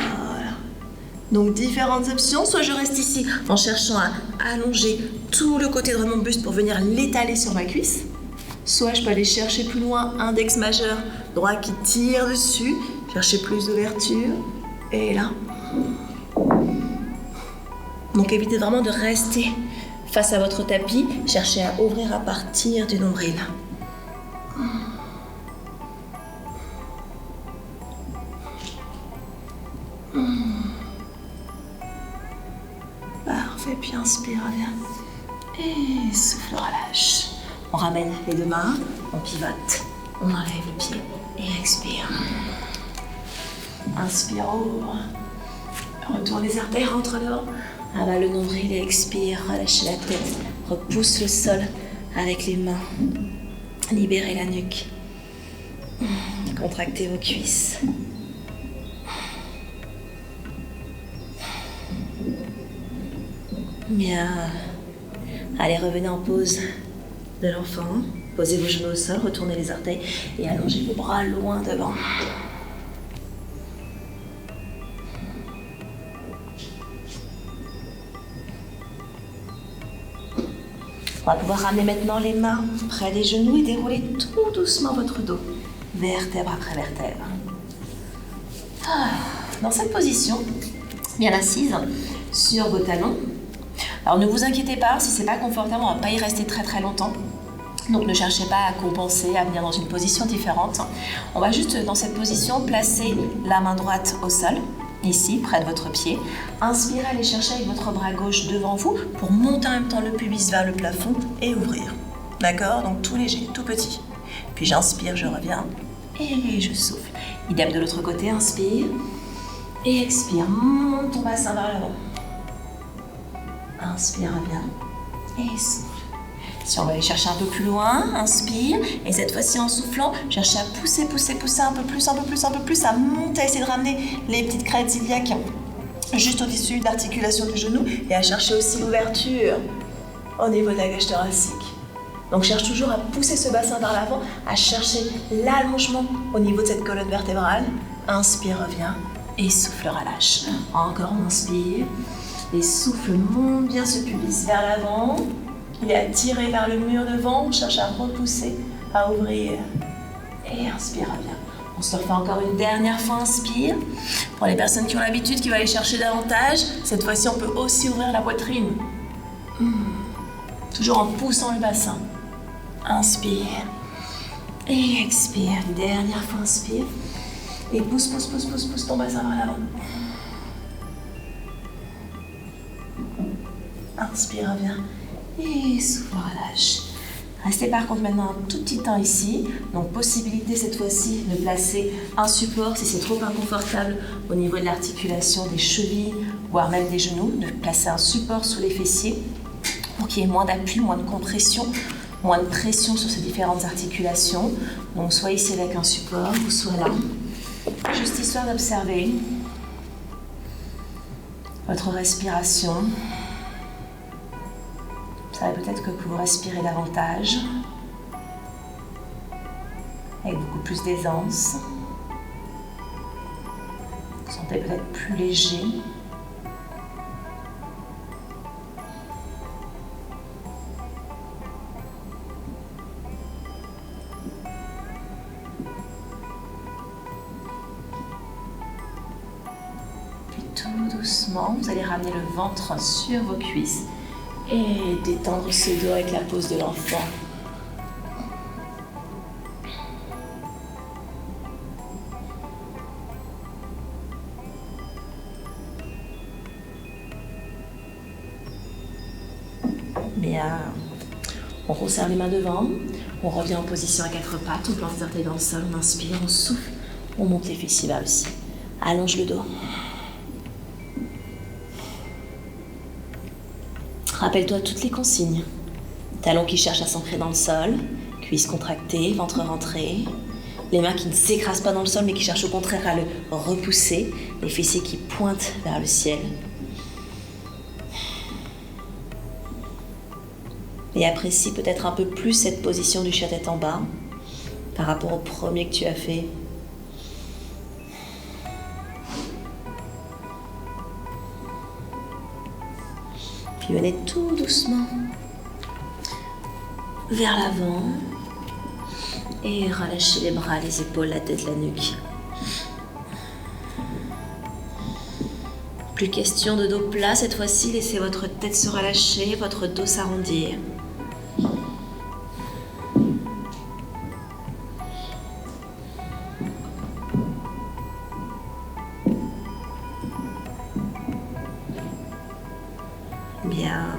Donc différentes options, soit je reste ici en cherchant à allonger tout le côté de mon buste pour venir l'étaler sur ma cuisse, soit je peux aller chercher plus loin, index majeur droit qui tire dessus, chercher plus d'ouverture, et là. Donc évitez vraiment de rester face à votre tapis, cherchez à ouvrir à partir du nombril. Parfait, puis inspire, reviens. Et souffle, relâche. On ramène les deux mains, on pivote, on enlève les pieds et expire. Inspire, ouvre. Retourne les artères, rentre devant. Avale le nombril et expire, relâchez la tête. Repousse le sol avec les mains. Libérez la nuque. Contractez vos cuisses. Bien. Allez, revenez en pause de l'enfant. Posez vos genoux au sol, retournez les orteils et allongez vos bras loin devant. On va pouvoir ramener maintenant les mains près des genoux et dérouler tout doucement votre dos, vertèbre après vertèbre. Dans cette position, bien assise sur vos talons. Alors ne vous inquiétez pas, si c'est pas confortable, on va pas y rester très longtemps. Donc ne cherchez pas à compenser, à venir dans une position différente. On va juste dans cette position placer la main droite au sol, ici, près de votre pied. Inspirez, allez chercher avec votre bras gauche devant vous pour monter en même temps le pubis vers le plafond et ouvrir. D'accord? Donc tout léger, tout petit. Puis j'inspire, je reviens et je souffle. Idem de l'autre côté, inspire et expire. Monte ton bassin vers l'avant. Inspire, reviens et souffle. Si on va aller chercher un peu plus loin, inspire. Et cette fois-ci, en soufflant, cherchez à pousser un peu plus, à monter, à essayer de ramener les petites crêtes iliaques juste au-dessus de l'articulation du genou et à chercher aussi l'ouverture au niveau de la cage thoracique. Donc cherche toujours à pousser ce bassin vers l'avant, à chercher l'allongement au niveau de cette colonne vertébrale. Inspire, reviens et souffle, relâche. Encore, on inspire et souffle, monte bien ce pubis vers l'avant. Il est attiré vers le mur devant, on cherche à repousser, à ouvrir. Et inspire, reviens. On se refait encore une dernière fois, inspire. Pour les personnes qui ont l'habitude, qui vont aller chercher davantage, cette fois-ci, on peut aussi ouvrir la poitrine. Toujours en poussant le bassin. Inspire. Et expire. Une dernière fois, inspire. Et pousse ton bassin vers l'avant. Inspire, reviens. Et souffle, relâche. Restez par contre maintenant un tout petit temps ici. Donc possibilité cette fois-ci de placer un support si c'est trop inconfortable au niveau de l'articulation des chevilles, voire même des genoux. De placer un support sous les fessiers pour qu'il y ait moins d'appui, moins de compression, moins de pression sur ces différentes articulations. Donc soit ici avec un support ou soit là. Juste histoire d'observer votre respiration. Peut-être que vous respirez davantage, avec beaucoup plus d'aisance. Vous sentez peut-être plus léger, doucement, vous allez ramener le ventre sur vos cuisses et détendre ce dos avec la pose de l'enfant. Bien. On resserre les mains devant, on revient en position à quatre pattes, on plante les orteils dans le sol, on inspire, on souffle, on monte les fessiers vers le ciel. Allonge le dos. Rappelle-toi toutes les consignes. Talons qui cherchent à s'ancrer dans le sol, cuisses contractées, ventre rentré, les mains qui ne s'écrasent pas dans le sol mais qui cherchent au contraire à le repousser, les fessiers qui pointent vers le ciel. Et apprécie peut-être un peu plus cette position du chat tête en bas par rapport au premier que tu as fait. Puis venez tout doucement vers l'avant et relâchez les bras, les épaules, la tête, la nuque. Plus question de dos plat cette fois-ci, laissez votre tête se relâcher, votre dos s'arrondir. Bien.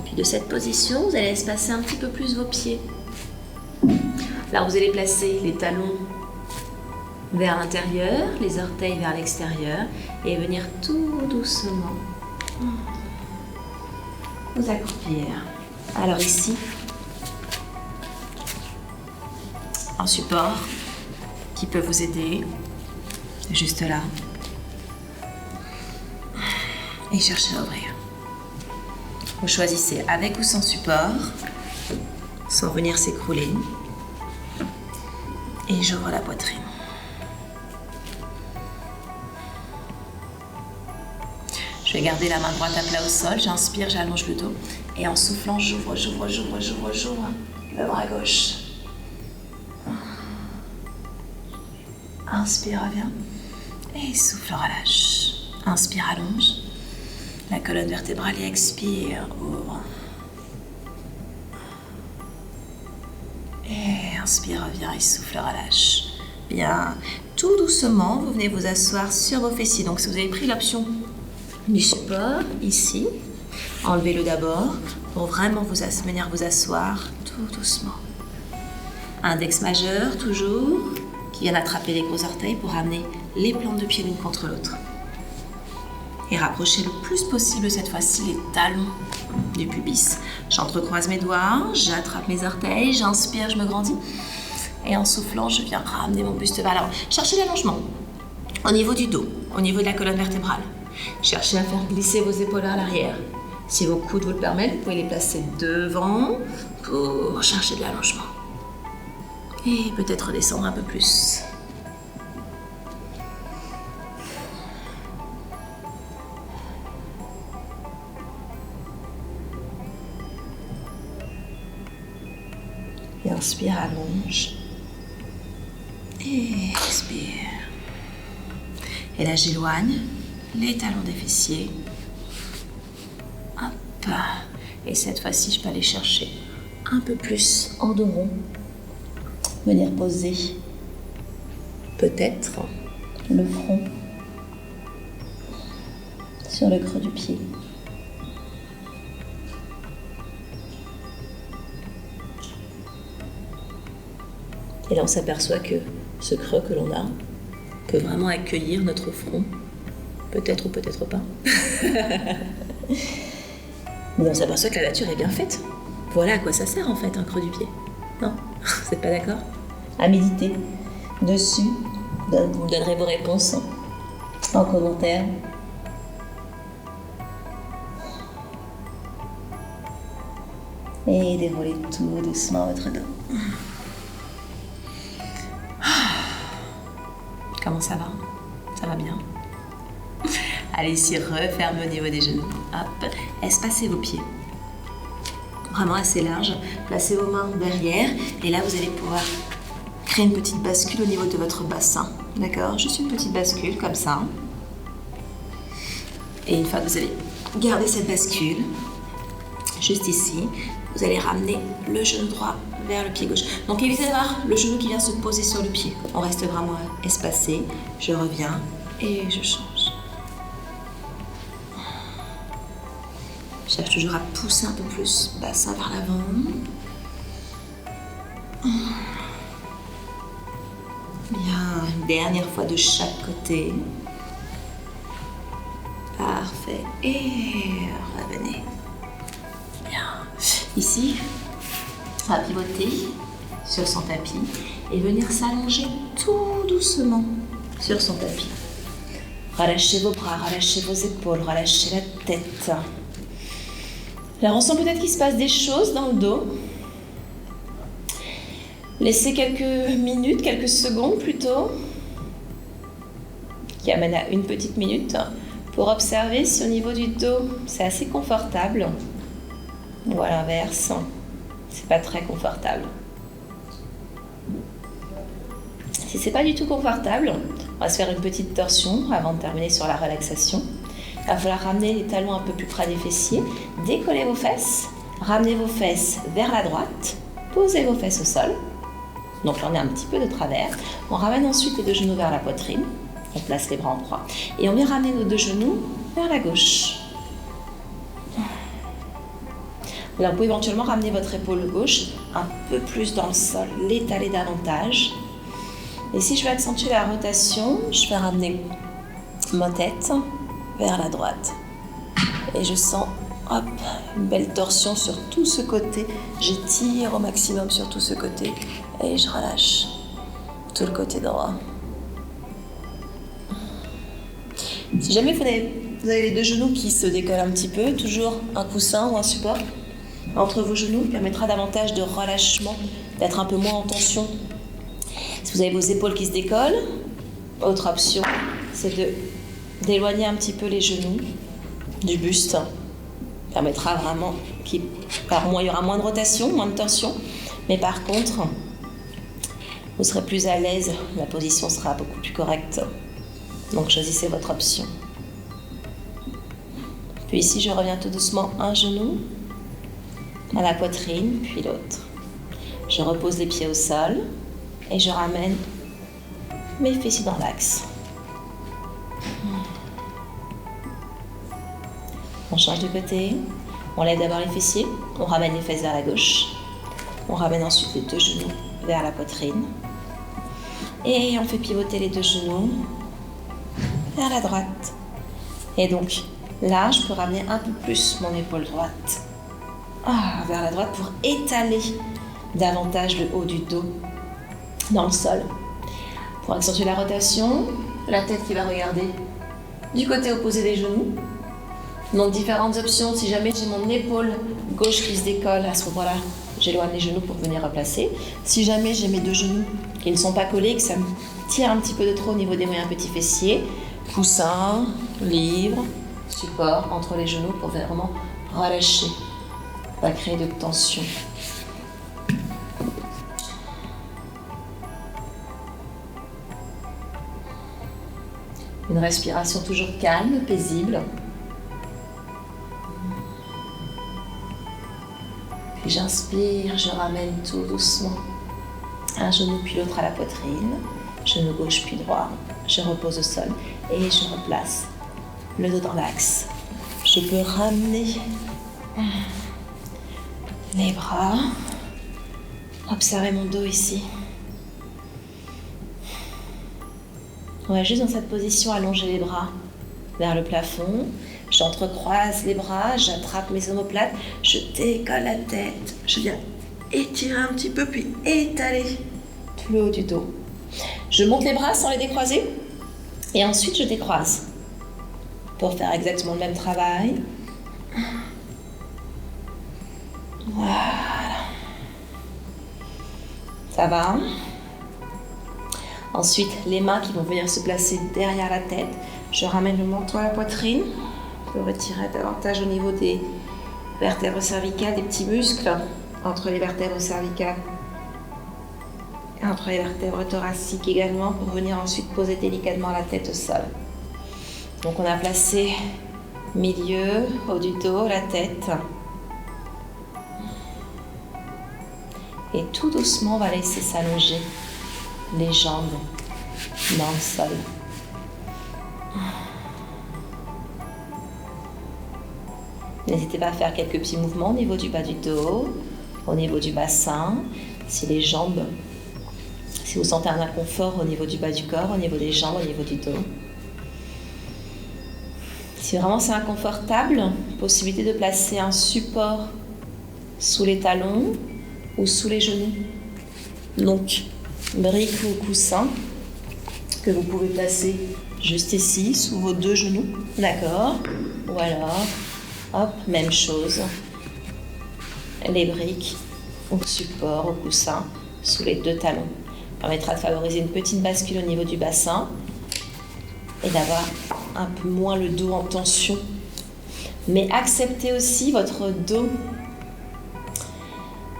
Puis de cette position, vous allez espacer un petit peu plus vos pieds. Là, vous allez placer les talons vers l'intérieur, les orteils vers l'extérieur et venir tout doucement vous accroupir. Alors ici, un support qui peut vous aider, juste là. Et cherchez à ouvrir. Vous choisissez avec ou sans support, sans venir s'écrouler. Et j'ouvre la poitrine. Je vais garder la main droite à plat au sol, j'inspire, j'allonge le dos. Et en soufflant, j'ouvre le bras gauche. Inspire, reviens. Et souffle, relâche. Inspire, allonge. La colonne vertébrale et expire, ouvre. Et inspire, reviens et souffle, relâche. Bien, tout doucement, vous venez vous asseoir sur vos fessiers. Donc si vous avez pris l'option du support, ici, enlevez-le d'abord pour vraiment venir vous asseoir tout doucement. Index majeur, toujours, qui vient d'attraper les gros orteils pour ramener les plantes de pied l'une contre l'autre. Et rapprochez le plus possible cette fois-ci les talons du pubis. J'entrecroise mes doigts, j'attrape mes orteils, j'inspire, je me grandis. Et en soufflant, je viens ramener mon buste vers l'avant. Cherchez l'allongement au niveau du dos, au niveau de la colonne vertébrale. Cherchez à faire glisser vos épaules vers l'arrière. Si vos coudes vous le permettent, vous pouvez les placer devant pour chercher de l'allongement. Et peut-être descendre un peu plus. Et inspire, allonge. Et expire. Et là, j'éloigne les talons des fessiers. Hop. Et cette fois-ci, je peux aller chercher un peu plus en dos rond. Venir poser peut-être le front sur le creux du pied. Et là, on s'aperçoit que ce creux que l'on a peut vraiment accueillir notre front. Peut-être ou peut-être pas. Mais on s'aperçoit que la nature est bien faite. Voilà à quoi ça sert en fait, un creux du pied. Non, vous n'êtes pas d'accord? À méditer dessus. Vous me donnerez vos réponses en commentaire. Et déroulez tout doucement votre dos. Comment ça va? Ça va bien? Allez ici, refermez au niveau des genoux. Hop, espacez vos pieds. Vraiment assez large. Placez vos mains derrière. Et là, vous allez pouvoir créer une petite bascule au niveau de votre bassin. D'accord, juste une petite bascule comme ça. Et une fois que vous avez gardé cette bascule, juste ici, vous allez ramener le genou droit vers le pied gauche. Donc évitez d'avoir le genou qui vient se poser sur le pied. On reste vraiment espacé. Je reviens et je change. Je cherche toujours à pousser un peu plus bassin vers l'avant. Bien, une dernière fois de chaque côté. Parfait. Et revenez. Bien. Ici, on va pivoter sur son tapis et venir s'allonger tout doucement sur son tapis. Relâchez vos bras, relâchez vos épaules, relâchez la tête. Alors on sent peut-être qu'il se passe des choses dans le dos. Laissez quelques minutes, quelques secondes plutôt, qui amène à une petite minute, pour observer si au niveau du dos, c'est assez confortable, ou à l'inverse, c'est pas très confortable. Si c'est pas du tout confortable, on va se faire une petite torsion avant de terminer sur la relaxation. Il va falloir ramener les talons un peu plus près des fessiers, décoller vos fesses, ramener vos fesses vers la droite, posez vos fesses au sol. Donc là, on est un petit peu de travers. On ramène ensuite les deux genoux vers la poitrine. On place les bras en croix. Et on vient ramener nos deux genoux vers la gauche. Là, vous pouvez éventuellement ramener votre épaule gauche un peu plus dans le sol, l'étaler davantage. Et si je veux accentuer la rotation, je vais ramener ma tête vers la droite. Et je sens, hop, une belle torsion sur tout ce côté. J'étire au maximum sur tout ce côté. Et je relâche tout le côté droit. Si jamais vous avez les deux genoux qui se décollent un petit peu, toujours un coussin ou un support entre vos genoux permettra davantage de relâchement, d'être un peu moins en tension. Si vous avez vos épaules qui se décollent, autre option, c'est d'éloigner un petit peu les genoux du buste. Permettra vraiment il y aura moins de rotation, moins de tension, mais par contre, vous serez plus à l'aise, la position sera beaucoup plus correcte. Donc choisissez votre option. Puis ici, je reviens tout doucement un genou à la poitrine, puis l'autre. Je repose les pieds au sol et je ramène mes fessiers dans l'axe. On change de côté. On lève d'abord les fessiers, on ramène les fesses vers la gauche. On ramène ensuite les deux genoux vers la poitrine. Et on fait pivoter les deux genoux vers la droite. Et donc, là, je peux ramener un peu plus mon épaule droite vers la droite pour étaler davantage le haut du dos dans le sol. Pour accentuer la rotation, la tête qui va regarder du côté opposé des genoux. Donc, différentes options. Si jamais j'ai mon épaule gauche qui se décolle, à ce moment-là, j'éloigne les genoux pour venir replacer. Si jamais j'ai mes deux genoux qui ne sont pas collés, que ça me tire un petit peu de trop au niveau des moyens petits fessiers, coussin, livre, support entre les genoux pour vraiment relâcher, pas créer de tension. Une respiration toujours calme, paisible. Puis j'inspire, je ramène tout doucement. Un genou puis l'autre à la poitrine, genou gauche puis droit. Je repose au sol et je replace le dos dans l'axe. Je peux ramener les bras. Observez mon dos ici. On va juste dans cette position allonger les bras vers le plafond. J'entrecroise les bras, j'attrape mes omoplates, je décolle la tête. Je viens étirer un petit peu puis étaler tout le haut du dos. Je monte les bras sans les décroiser et ensuite je décroise pour faire exactement le même travail. Voilà. Ça va. Ensuite, les mains qui vont venir se placer derrière la tête. Je ramène le menton à la poitrine pour retirer davantage au niveau des vertèbres cervicales, des petits muscles entre les vertèbres cervicales entre les vertèbres thoraciques également pour venir ensuite poser délicatement la tête au sol. Donc on a placé milieu, haut du dos, la tête. Et tout doucement, on va laisser s'allonger les jambes dans le sol. N'hésitez pas à faire quelques petits mouvements au niveau du bas du dos, au niveau du bassin, si vous sentez un inconfort au niveau du bas du corps, au niveau des jambes, au niveau du dos. Si vraiment c'est inconfortable, possibilité de placer un support sous les talons ou sous les genoux. Donc, brique ou coussin que vous pouvez placer juste ici, sous vos deux genoux. D'accord. Ou alors, hop, même chose. Les briques au support, au coussin, sous les deux talons. Ça permettra de favoriser une petite bascule au niveau du bassin et d'avoir un peu moins le dos en tension. Mais acceptez aussi votre dos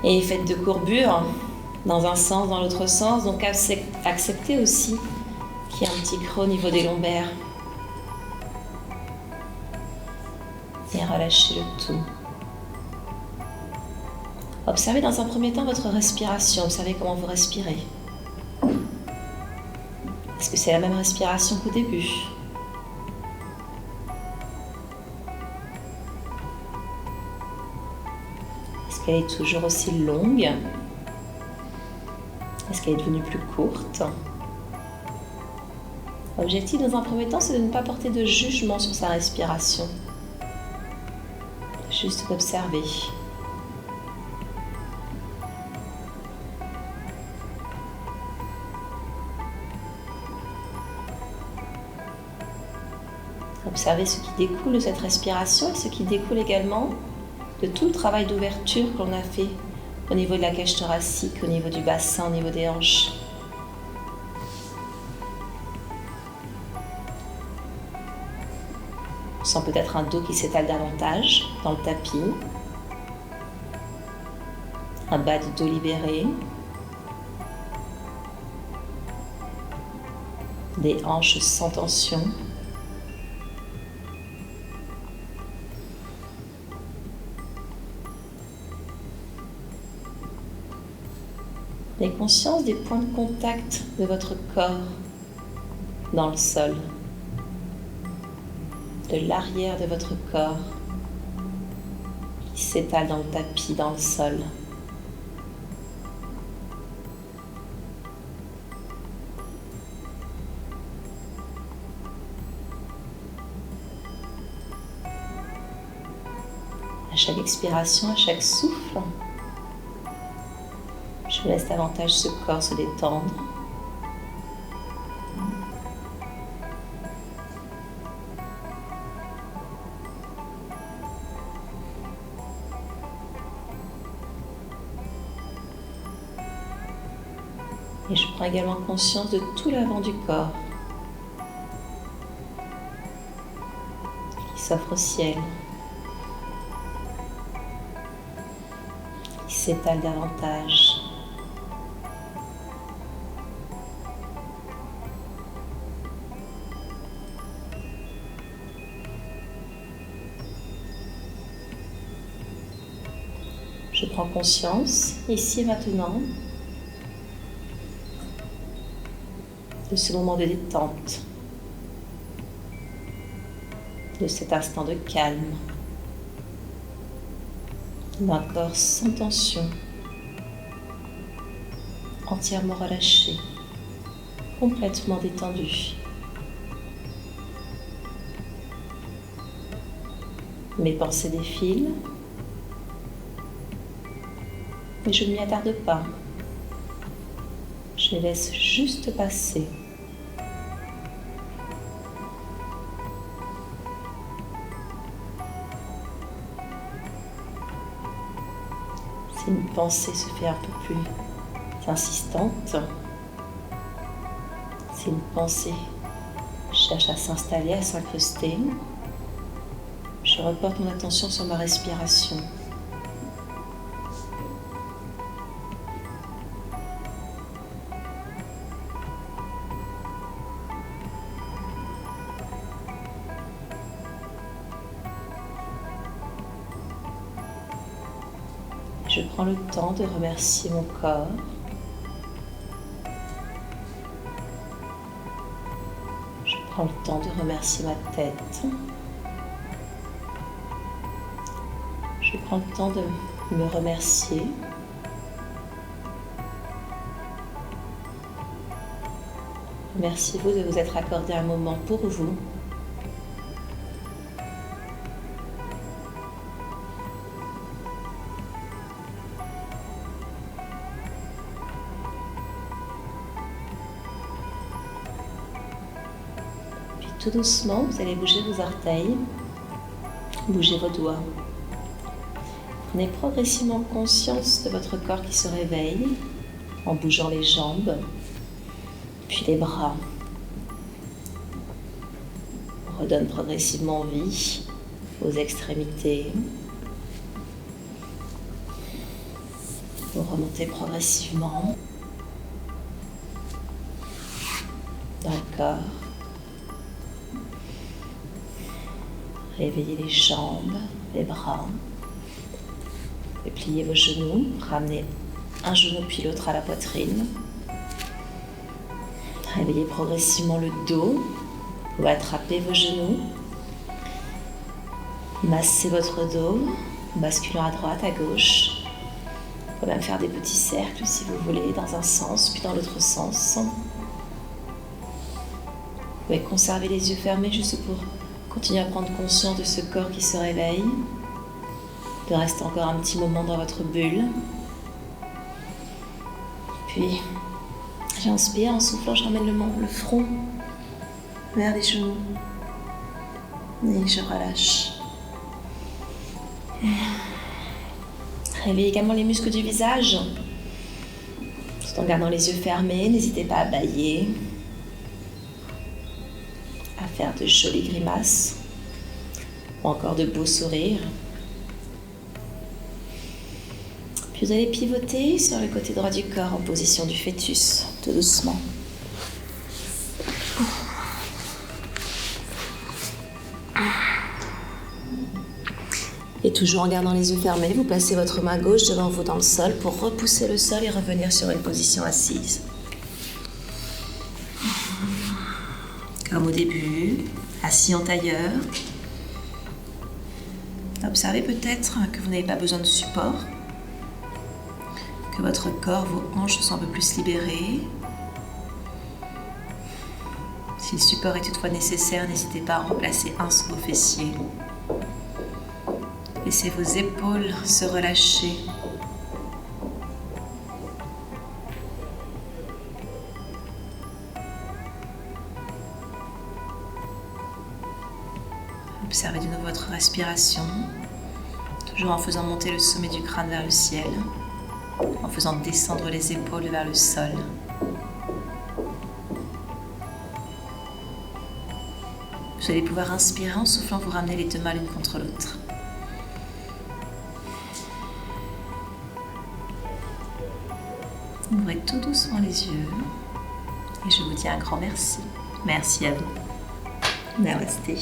et faites de courbure dans un sens, dans l'autre sens. Donc acceptez aussi qu'il y a un petit creux au niveau des lombaires. Et relâchez le tout. Observez dans un premier temps votre respiration. Observez comment vous respirez. Est-ce que c'est la même respiration qu'au début ? Est-ce qu'elle est toujours aussi longue ? Est-ce qu'elle est devenue plus courte ? L'objectif dans un premier temps, c'est de ne pas porter de jugement sur sa respiration. Juste d'observer. Observez ce qui découle de cette respiration et ce qui découle également de tout le travail d'ouverture qu'on a fait au niveau de la cage thoracique, au niveau du bassin, au niveau des hanches. On sent peut-être un dos qui s'étale davantage dans le tapis. Un bas de dos libéré. Des hanches sans tension. Ayez conscience des points de contact de votre corps dans le sol, de l'arrière de votre corps qui s'étale dans le tapis, dans le sol. À chaque expiration, à chaque souffle, je laisse davantage ce corps se détendre. Et je prends également conscience de tout l'avant du corps qui s'offre au ciel, qui s'étale davantage. Je prends conscience, ici et maintenant, de ce moment de détente, de cet instant de calme, d'un corps sans tension, entièrement relâché, complètement détendu. Mes pensées défilent, mais je ne m'y attarde pas. Je les laisse juste passer. Si une pensée se fait un peu plus insistante, si une pensée cherche à s'installer, à s'incruster, je reporte mon attention sur ma respiration. Je prends le temps de remercier mon corps. Je prends le temps de remercier ma tête. Je prends le temps de me remercier. Remerciez-vous de vous être accordé un moment pour vous. Puis tout doucement, vous allez bouger vos orteils, bouger vos doigts. Prenez progressivement conscience de votre corps qui se réveille en bougeant les jambes, puis les bras. On redonne progressivement vie aux extrémités. Vous remontez progressivement dans le corps. Réveillez les jambes, les bras. Et pliez vos genoux. Ramenez un genou puis l'autre à la poitrine. Réveillez progressivement le dos. Vous attrapez vos genoux. Massez votre dos, basculant à droite, à gauche. Vous pouvez même faire des petits cercles si vous voulez, dans un sens, puis dans l'autre sens. Vous pouvez conserver les yeux fermés juste pour continuer à prendre conscience de ce corps qui se réveille. De rester encore un petit moment dans votre bulle. Puis, j'inspire, en soufflant, je ramène le front vers les genoux. Et je relâche. Réveillez également les muscles du visage. Tout en gardant les yeux fermés, n'hésitez pas à bâiller, à faire de jolies grimaces, ou encore de beaux sourires. Puis vous allez pivoter sur le côté droit du corps en position du fœtus, tout doucement. Et toujours en gardant les yeux fermés, vous placez votre main gauche devant vous dans le sol pour repousser le sol et revenir sur une position assise. Comme au début, assis en tailleur. Observez peut-être que vous n'avez pas besoin de support, que votre corps, vos hanches sont un peu plus libérées. Si le support est toutefois nécessaire, n'hésitez pas à en remplacer un sous vos fessiers. Laissez vos épaules se relâcher. Observez de nouveau votre respiration, toujours en faisant monter le sommet du crâne vers le ciel, en faisant descendre les épaules vers le sol. Vous allez pouvoir inspirer en soufflant, vous ramener les deux mains l'une contre l'autre. Ouvrez tout doucement les yeux et je vous dis un grand merci. Merci à vous. Namasté.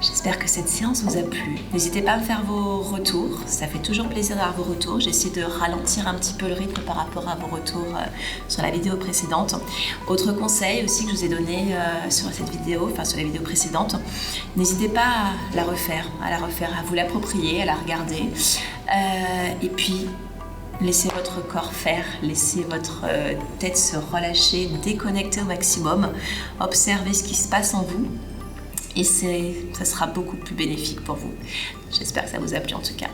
J'espère que cette séance vous a plu. N'hésitez pas à me faire vos retours. Ça fait toujours plaisir d'avoir vos retours. J'essaie de ralentir un petit peu le rythme par rapport à vos retours sur la vidéo précédente. Autre conseil aussi que je vous ai donné sur cette vidéo, enfin sur la vidéo précédente, n'hésitez pas à la refaire, à vous l'approprier, à la regarder. Et puis, laissez votre corps faire, laissez votre tête se relâcher, déconnecter au maximum. Observez ce qui se passe en vous. Et ça sera beaucoup plus bénéfique pour vous. J'espère que ça vous a plu en tout cas.